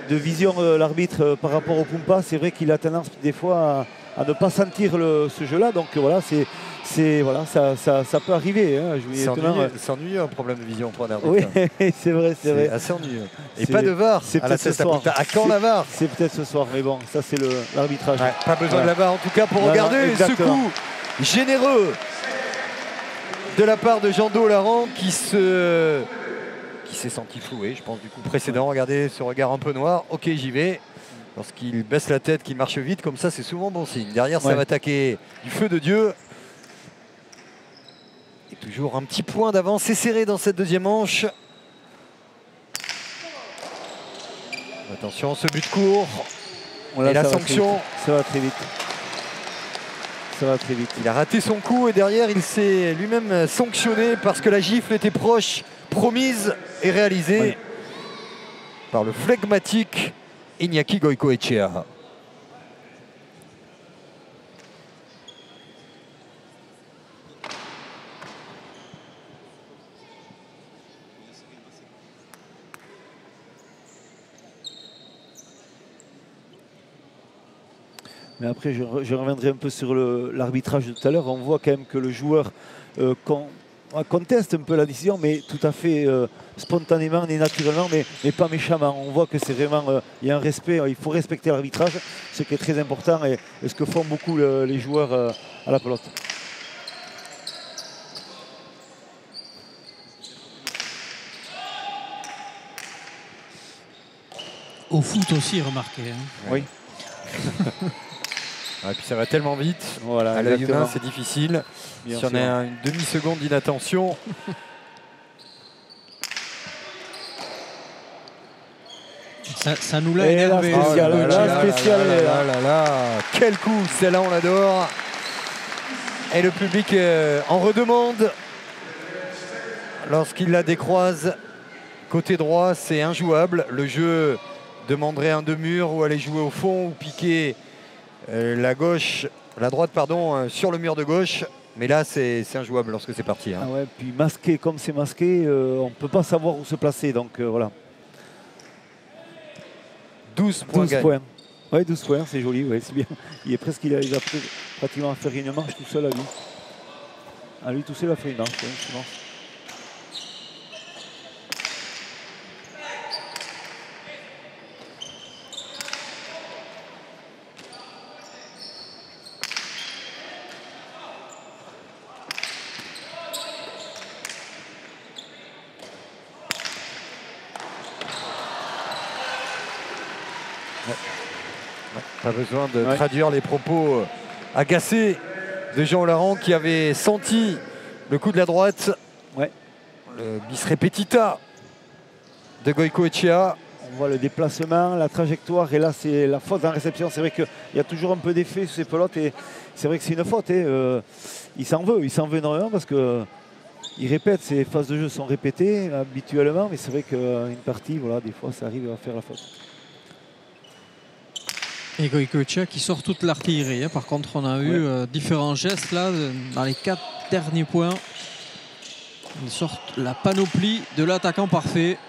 De vision l'arbitre par rapport au Pumpa. C'est vrai qu'il a tendance des fois à ne pas sentir ce jeu-là. Donc voilà, ça peut arriver. C'est ennuyeux un problème de vision pour un arbitre. Oui, c'est vrai. C'est assez ennuyeux. Et pas de VAR. C'est peut-être ce soir. À quand la VAR? C'est peut-être ce soir, mais bon, ça c'est l'arbitrage. Pas besoin de la VAR en tout cas pour regarder ce coup généreux de la part de Jean-Do Olaran qui s'est senti floué, je pense, du coup précédent. Regardez ce regard un peu noir. Ok, j'y vais. Lorsqu'il baisse la tête, qu'il marche vite, comme ça, c'est souvent bon signe. Derrière, ça Ouais. va attaquer du feu de Dieu. Et toujours un petit point d'avance. C'est serré dans cette deuxième manche. Attention, ce but court. Voilà, Et la ça va sanction. très vite. Ça va très vite. Ça va très vite. Il a raté son coup et derrière, il s'est lui-même sanctionné parce que la gifle était proche, promise et réalisée Oui. par le flegmatique Iñaki Goicoechea. Mais après, je reviendrai un peu sur l'arbitrage de tout à l'heure. On voit quand même que le joueur conteste un peu la décision, mais tout à fait spontanément et naturellement, mais pas méchamment. On voit que c'est vraiment, il y a un respect, il faut respecter l'arbitrage, ce qui est très important et ce que font beaucoup les joueurs à la pelote. Au foot aussi, remarquez. Hein. Oui. Et puis ça va tellement vite. Voilà, À l'œil exactement. humain, c'est difficile. Bien Si on sûr. a une demi-seconde d'inattention. Ça nous l'a Et la énervé. spéciale, Oh là là la là spéciale, là elle est là là. là là. Quel coup, celle-là on l'adore. Et le public en redemande. Lorsqu'il la décroise côté droit, c'est injouable. Le jeu demanderait un deux-murs ou aller jouer au fond ou piquer la droite sur le mur de gauche. Mais là, c'est injouable lorsque c'est parti. Hein. Ah ouais, puis masqué comme c'est masqué, on ne peut pas savoir où se placer. Donc voilà. 12 points 12 gagnés. points. Oui, 12 points, c'est joli, ouais, c'est bien. Il a pratiquement fait une manche tout seul à lui. À lui tout seul, il a fait une manche. Ouais, c'est bon. Pas besoin de Ouais. traduire les propos agacés de Jean Laurent qui avait senti le coup de la droite. Ouais. Le bis repetita de Goicoechea. On voit le déplacement, la trajectoire, et là c'est la faute en réception. C'est vrai qu'il y a toujours un peu d'effet sur ces pelotes et c'est vrai que c'est une faute. Il s'en veut énormément parce que il répète, ces phases de jeu sont répétées habituellement, mais c'est vrai qu'une partie, voilà, des fois ça arrive à faire la faute. Et Goicoechea qui sort toute l'artillerie. Hein. Par contre, on a eu différents gestes là dans les 4 derniers points. Ils sortent la panoplie de l'attaquant parfait.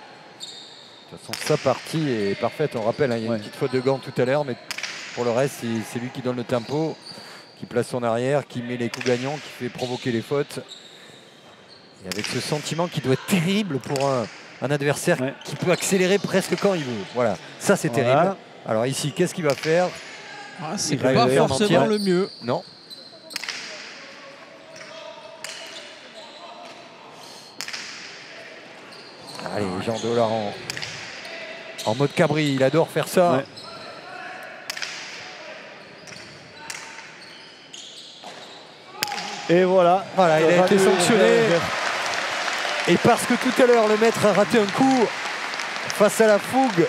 De toute façon, sa partie est parfaite. On rappelle, hein, il y a une petite faute de gant tout à l'heure, mais pour le reste, c'est lui qui donne le tempo, qui place son arrière, qui met les coups gagnants, qui fait provoquer les fautes. Et avec ce sentiment qui doit être terrible pour un adversaire qui peut accélérer presque quand il veut. Voilà, ça c'est terrible. Alors ici, qu'est-ce qu'il va faire? C'est pas forcément le mieux. Non. Allez, Jean Dolaran en mode cabri, il adore faire ça. Ouais. Et voilà. Voilà, il a été sanctionné. Et parce que tout à l'heure, le maître a raté un coup face à la fougue,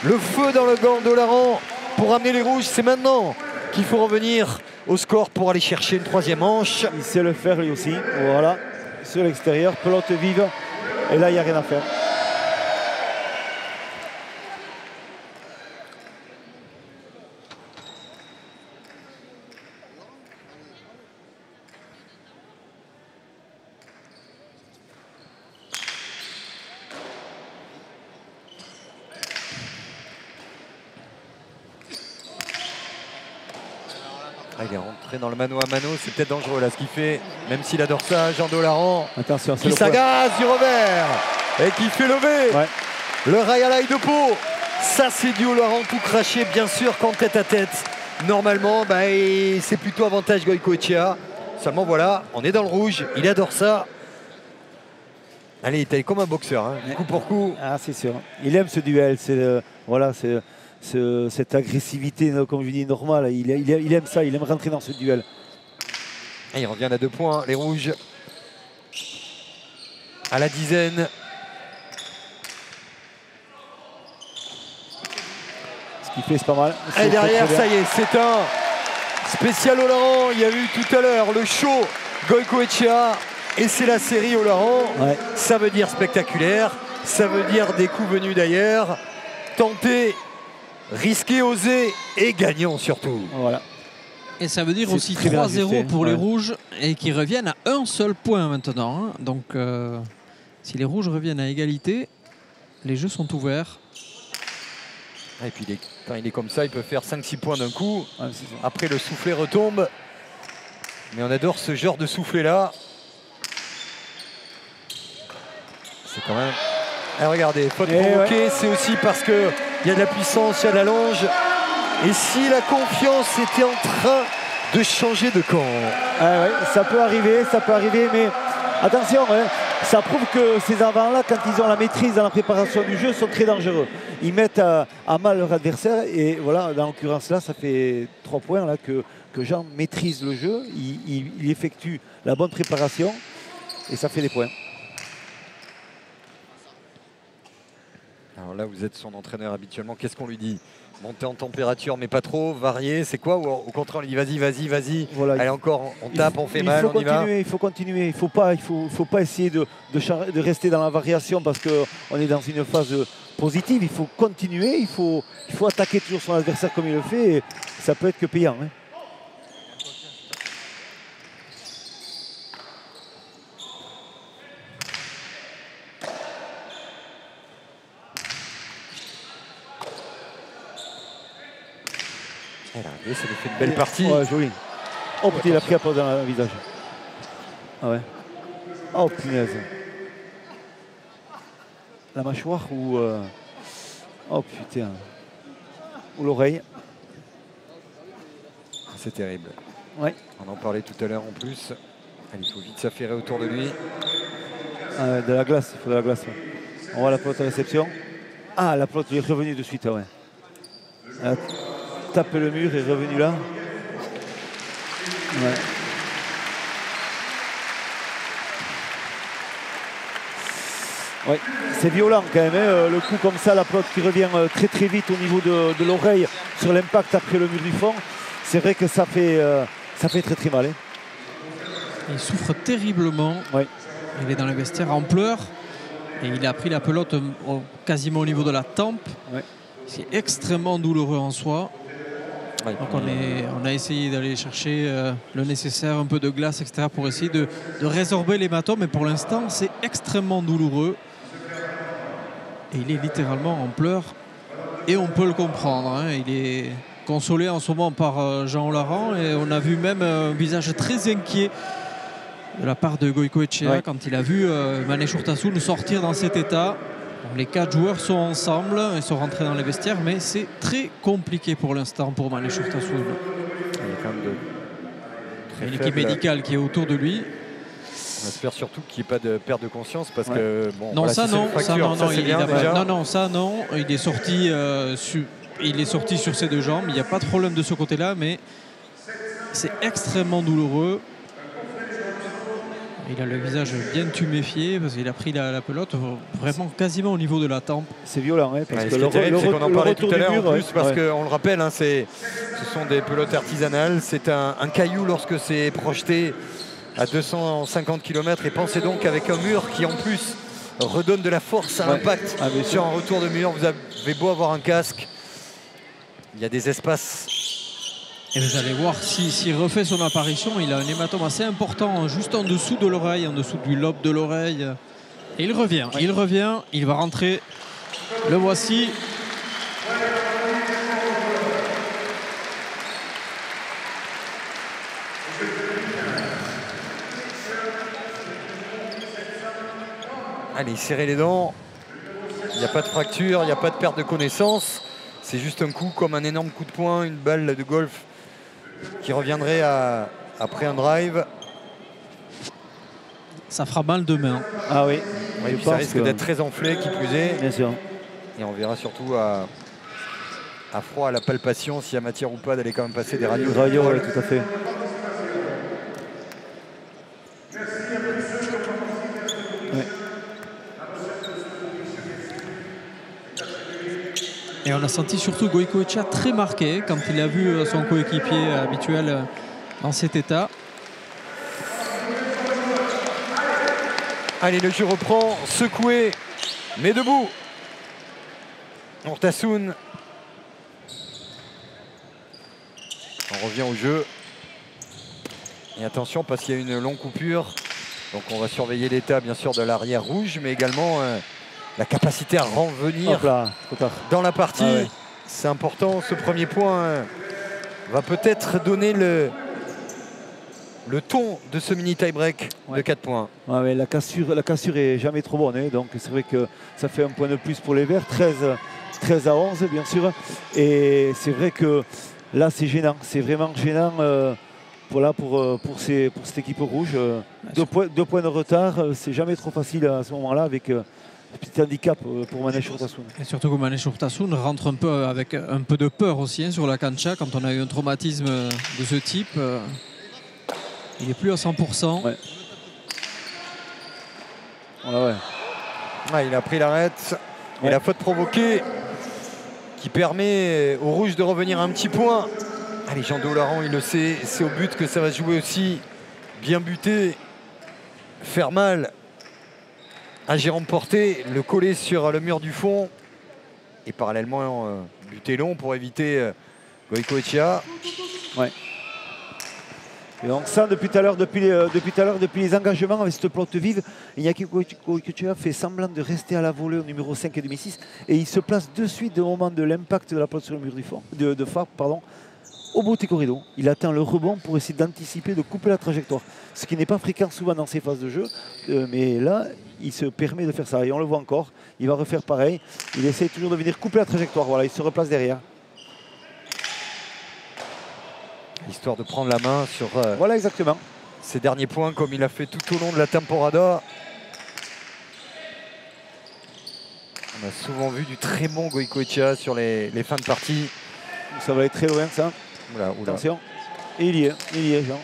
le feu dans le gant Dolaran pour amener les rouges, c'est maintenant qu'il faut revenir au score pour aller chercher une troisième manche. Il sait le faire lui aussi. Voilà, sur l'extérieur, pelote vive. Et là, il n'y a rien à faire. Il est rentré dans le mano à mano, c'est peut-être dangereux là ce qu'il fait, même s'il adore ça, Jean Dolaran. Attention, c'est qui le point. s'agace du revers et qui fait lever le Rayalai de Pau. Ça c'est du Dolaran tout craché, bien sûr qu'en tête à tête, normalement c'est plutôt avantage Goicoechea. Seulement voilà, on est dans le rouge, il adore ça. Allez, il taille comme un boxeur, hein, coup pour coup. Ah, c'est sûr. Il aime ce duel. Voilà, cette agressivité, comme je dis, normale. Il aime ça, il aime rentrer dans ce duel. Et il revient à 2 points, les rouges. À la dizaine. Ce qu'il fait, c'est pas mal. Et derrière, ça y est, c'est un spécial Olaran. Il y a eu tout à l'heure le show Goicoechea. Et c'est la série Olaran. Ouais. Ça veut dire spectaculaire. Ça veut dire des coups venus d'ailleurs. Tenter, risquer, oser et gagnant surtout. Voilà. Et ça veut dire aussi très bien 3-0 ajusté, pour les ouais. rouges et qui reviennent à un seul point maintenant. Hein. Donc si les rouges reviennent à égalité, les jeux sont ouverts. Et puis quand il est comme ça, il peut faire 5-6 points d'un coup. Ouais, c'est ça. Après, le soufflet retombe. Mais on adore ce genre de soufflet-là. C'est quand même... Et regardez, faute provoquée, ouais. C'est aussi parce qu'il y a de la puissance, il y a de la longe. Et si la confiance était en train de changer de camp. Ah ouais, ça peut arriver, mais attention, hein, ça prouve que ces avants-là, quand ils ont la maîtrise dans la préparation du jeu, sont très dangereux. Ils mettent à mal leur adversaire et voilà, dans l'occurrence là, ça fait 3 points là, que Jean maîtrise le jeu, il effectue la bonne préparation et ça fait des points. Alors là, vous êtes son entraîneur habituellement, qu'est-ce qu'on lui dit? Monter en température, mais pas trop, varier, c'est quoi? Ou au contraire, on lui dit vas-y, voilà, allez encore, on tape, on fait mal, on y va. Il faut continuer, il ne faut pas essayer de rester dans la variation parce qu'on est dans une phase positive, il faut continuer, il faut attaquer toujours son adversaire comme il le fait et ça peut être que payant. Hein. Et ça lui fait une belle partie. Ouais, joli. Oh putain, il a pris la pause dans le visage. Ah ouais. Oh punaise. La mâchoire ou... Oh putain. Ou l'oreille. C'est terrible. Ouais. On en parlait tout à l'heure en plus. Il faut vite s'affairer autour de lui. Ah ouais, de la glace, il faut de la glace. Ouais. On voit la pelote à réception. Ah, la pelote est revenue de suite, ouais. Tape le mur et est revenu là. Ouais. Ouais, c'est violent quand même, hein. Le coup comme ça, la pelote qui revient très très vite au niveau de l'oreille sur l'impact après le mur du fond. C'est vrai que ça fait très très mal. Hein. Il souffre terriblement. Ouais. Il est dans le vestiaire en pleurs et il a pris la pelote quasiment au niveau de la tempe. Ouais. C'est extrêmement douloureux en soi. Ouais, donc on a essayé d'aller chercher le nécessaire, un peu de glace, etc. pour essayer de résorber l'hématome, mais pour l'instant c'est extrêmement douloureux. Et il est littéralement en pleurs et on peut le comprendre. Hein. Il est consolé en ce moment par Jean Olaran et on a vu même un visage très inquiet de la part de Goicoechea quand il a vu Manèche Urtasun sortir dans cet état. Donc les 4 joueurs sont ensemble, ils sont rentrés dans les vestiaires, mais c'est très compliqué pour l'instant pour Manèche Urtasun. Il y a quand même une équipe médicale qui est autour de lui. On espère surtout qu'il n'y ait pas de perte de conscience parce que bon. Non, voilà, ça si non, fracture, ça non, ça, il bien, ça non. Il est sorti sur ses 2 jambes. Il n'y a pas de problème de ce côté-là, mais c'est extrêmement douloureux. Il a le visage bien tuméfié parce qu'il a pris la pelote vraiment quasiment au niveau de la tempe. C'est violent, hein, parce que ce qui est terrible, c'est qu'on en parlait tout à l'heure en plus, parce qu'on le rappelle, hein, ce sont des pelotes artisanales. C'est un caillou lorsque c'est projeté à 250 km. Et pensez donc avec un mur qui en plus redonne de la force à l'impact sur un retour de mur. Vous avez beau avoir un casque, il y a des espaces. Et vous allez voir, s'il refait son apparition, il a un hématome assez important, juste en dessous de l'oreille, en dessous du lobe de l'oreille. Et il revient, il va rentrer. Le voici. Allez, serrez les dents. Il n'y a pas de fracture, il n'y a pas de perte de connaissance. C'est juste un coup comme un énorme coup de poing, une balle de golf qui reviendrait après un drive. Ça fera mal demain. Ah oui. Ça risque d'être très enflé, qui plus est. Bien sûr. Et on verra surtout à froid à la palpation s'il y a matière ou pas d'aller quand même passer des radios. Oui, tout à fait. Ouais. Et on a senti surtout Goicoechea très marqué quand il a vu son coéquipier habituel dans cet état. Allez, le jeu reprend, secoué, mais debout. Urtasun. On revient au jeu. Et attention parce qu'il y a une longue coupure. Donc on va surveiller l'état bien sûr de l'arrière rouge, mais également la capacité à revenir dans la partie. Ah ouais. C'est important, ce premier point va peut-être donner le ton de ce mini tie-break de 4 points. Ouais, mais la cassure est jamais trop bonne, hein, donc c'est vrai que ça fait un point de plus pour les Verts, 13 à 11 bien sûr. Et c'est vrai que là c'est gênant, c'est vraiment gênant pour cette équipe rouge. 2 points de retard, c'est jamais trop facile à ce moment-là avec un petit handicap pour Manèche Urtasun. Et surtout que Manèche Urtasun rentre un peu avec un peu de peur aussi hein, sur la cancha quand on a eu un traumatisme de ce type. Il n'est plus à 100%. Ouais. Ouais. Ah, il a pris l'arrête. Et la faute provoquée qui permet aux Rouges de revenir à un petit point. Allez, Jean Dolaran, il le sait. C'est au but que ça va se jouer aussi. Bien buté. Faire mal à Jérôme Porté. Le coller sur le mur du fond. Et parallèlement, buter long pour éviter Goicoechea. Ouais. Et donc ça, depuis tout à l'heure, depuis les engagements avec cette pelote vive, Iñaki Goicoechea fait semblant de rester à la volée au numéro 5 et demi-6 et il se place de suite au moment de l'impact de la pelote sur le mur du fond, de phare, pardon, au bout des corridors. Il atteint le rebond pour essayer d'anticiper, de couper la trajectoire. Ce qui n'est pas fréquent souvent dans ces phases de jeu, mais là, il se permet de faire ça. Et on le voit encore, il va refaire pareil. Il essaie toujours de venir couper la trajectoire. Voilà, il se replace derrière. Histoire de prendre la main sur voilà exactement ces derniers points comme il a fait tout au long de la temporada. On a souvent vu du très bon Goicoechea sur les fins de partie. Ça va aller très loin ça. Oula. Attention. Et il y est Jean.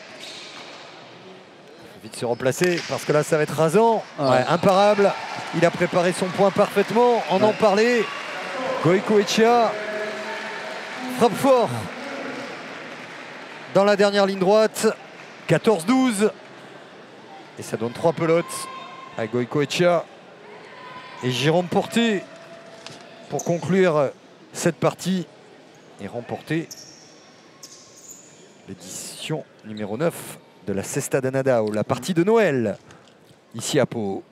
Il faut vite se replacer parce que là ça va être rasant. Imparable. Il a préparé son point parfaitement. On en parlait. Goicoechea frappe fort. Dans la dernière ligne droite, 14-12. Et ça donne 3 pelotes à Goicoechea et Jérôme Porté pour conclure cette partie et remporter l'édition numéro 9 de la Cesta de Nadao, la partie de Noël, ici à Pau.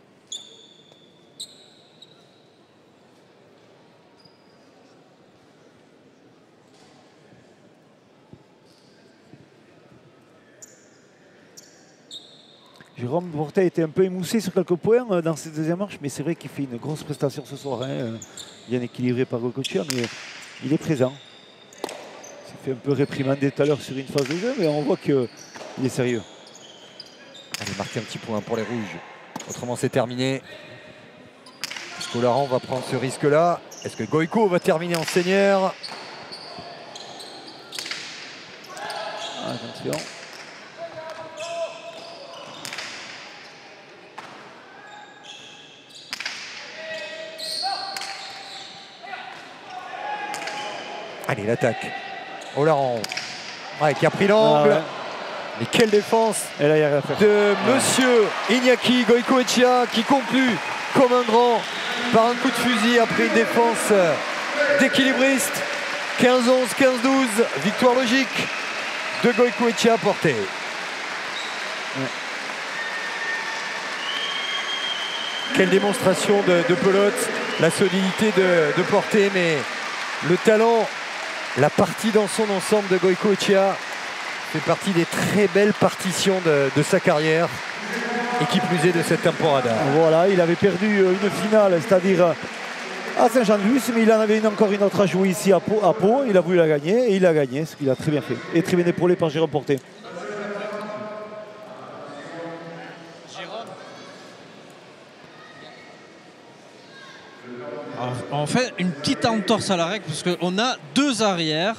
Jérôme Porté a été un peu émoussé sur quelques points dans cette deuxième manche, mais c'est vrai qu'il fait une grosse prestation ce soir, hein, bien équilibré par Goicoechea, mais il est présent. Il s'est fait un peu réprimander tout à l'heure sur une phase de jeu, mais on voit qu'il est sérieux. Allez, marquer un petit point pour les Rouges. Autrement, c'est terminé. Est-ce que Laurent va prendre ce risque-là? Est-ce que Goico va terminer en seigneur? Attention. Allez, l'attaque. Olaran, qui a pris l'angle. Mais quelle défense et là, il y a rien à faire. De monsieur Iñaki Goicoechea qui conclut comme un grand par un coup de fusil après une défense d'équilibriste. 15-11, 15-12, victoire logique de Goicoechea Porté. Quelle démonstration de pelote, la solidité de Porté, mais le talent, la partie dans son ensemble de Goicoechea fait partie des très belles partitions de sa carrière et qui plus est de cette temporada. Voilà, il avait perdu une finale, c'est-à-dire à Saint-Jean-de-Luz, mais il en avait encore une autre à jouer ici à Pau. Il a voulu la gagner et il a gagné, ce qu'il a très bien fait. Et très bien épaulé par Jérôme Porté. On fait une petite entorse à la règle parce qu'on a 2 arrières.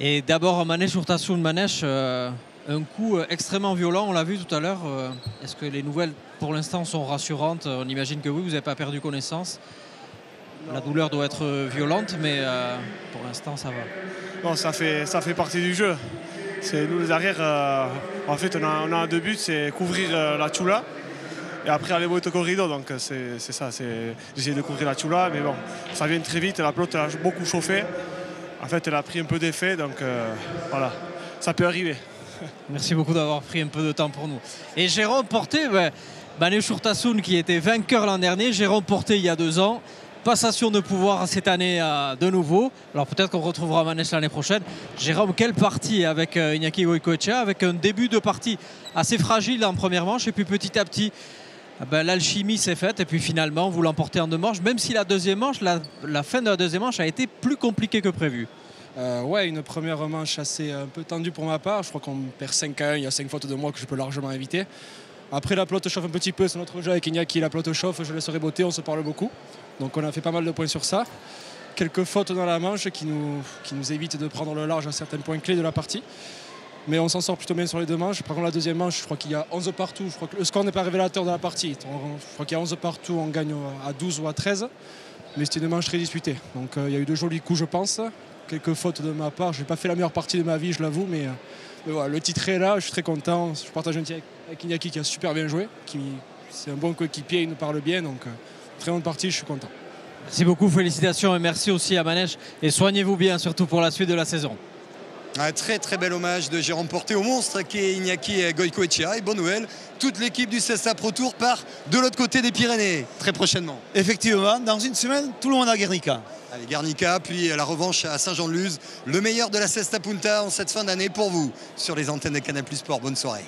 Et d'abord Manèche Urtasun Manèche, un coup extrêmement violent, on l'a vu tout à l'heure. Est-ce que les nouvelles pour l'instant sont rassurantes? On imagine que oui, vous n'avez pas perdu connaissance. La douleur doit être violente, mais pour l'instant ça va. Bon, ça fait partie du jeu. C'est nous les arrières, en fait on a 2 buts, c'est couvrir la Chula et après aller au corridor. Donc c'est ça, c'est essayer de couvrir la Chula, mais bon, ça vient très vite, la pelote elle a beaucoup chauffé. En fait elle a pris un peu d'effet, donc voilà, ça peut arriver. Merci beaucoup d'avoir pris un peu de temps pour nous. Et Jérôme Porté, Manèche Urtasun qui était vainqueur l'an dernier, Jérôme Porté il y a 2 ans. Passation de pouvoir cette année de nouveau. Alors peut-être qu'on retrouvera Manèche l'année prochaine. Jérôme, quelle partie avec Iñaki Goicoechea, avec un début de partie assez fragile en première manche et puis petit à petit l'alchimie s'est faite et puis finalement vous l'emportez en 2 manches, même si la deuxième manche, la fin de la deuxième manche a été plus compliquée que prévu. Ouais, une première manche assez un peu tendue pour ma part. Je crois qu'on perd 5-1, il y a 5 fautes de moi que je peux largement éviter. Après la pelote chauffe un petit peu, c'est notre jeu avec Iñaki, la pelote chauffe, je laisserai botter, on se parle beaucoup. Donc on a fait pas mal de points sur ça. Quelques fautes dans la manche qui nous évitent de prendre le large à certains points clés de la partie. Mais on s'en sort plutôt bien sur les 2 manches. Par contre la deuxième manche, je crois qu'il y a 11 partout. Je crois que le score n'est pas révélateur de la partie. Je crois qu'il y a 11 partout, on gagne à 12 ou à 13. Mais c'était une manche très disputée. Donc il y a eu de jolis coups je pense. Quelques fautes de ma part. Je n'ai pas fait la meilleure partie de ma vie, je l'avoue. Mais voilà, le titre est là, je suis très content. Je partage un titre avec Iñaki qui a super bien joué. C'est un bon coéquipier, il nous parle bien. Donc très bonne partie, je suis content. Merci beaucoup, félicitations et merci aussi à Manèche. Et soignez-vous bien, surtout pour la suite de la saison. Un très très bel hommage de Jérôme Porté au monstre qui est Iñaki Goicoechea. Et bonne nouvelle, toute l'équipe du CSA Pro Tour part de l'autre côté des Pyrénées très prochainement. Effectivement, dans une semaine, tout le monde à Guernica. Allez, Guernica, puis la revanche à Saint-Jean-de-Luz. Le meilleur de la Cesta Punta en cette fin d'année pour vous sur les antennes de Canal+ Sport. Bonne soirée.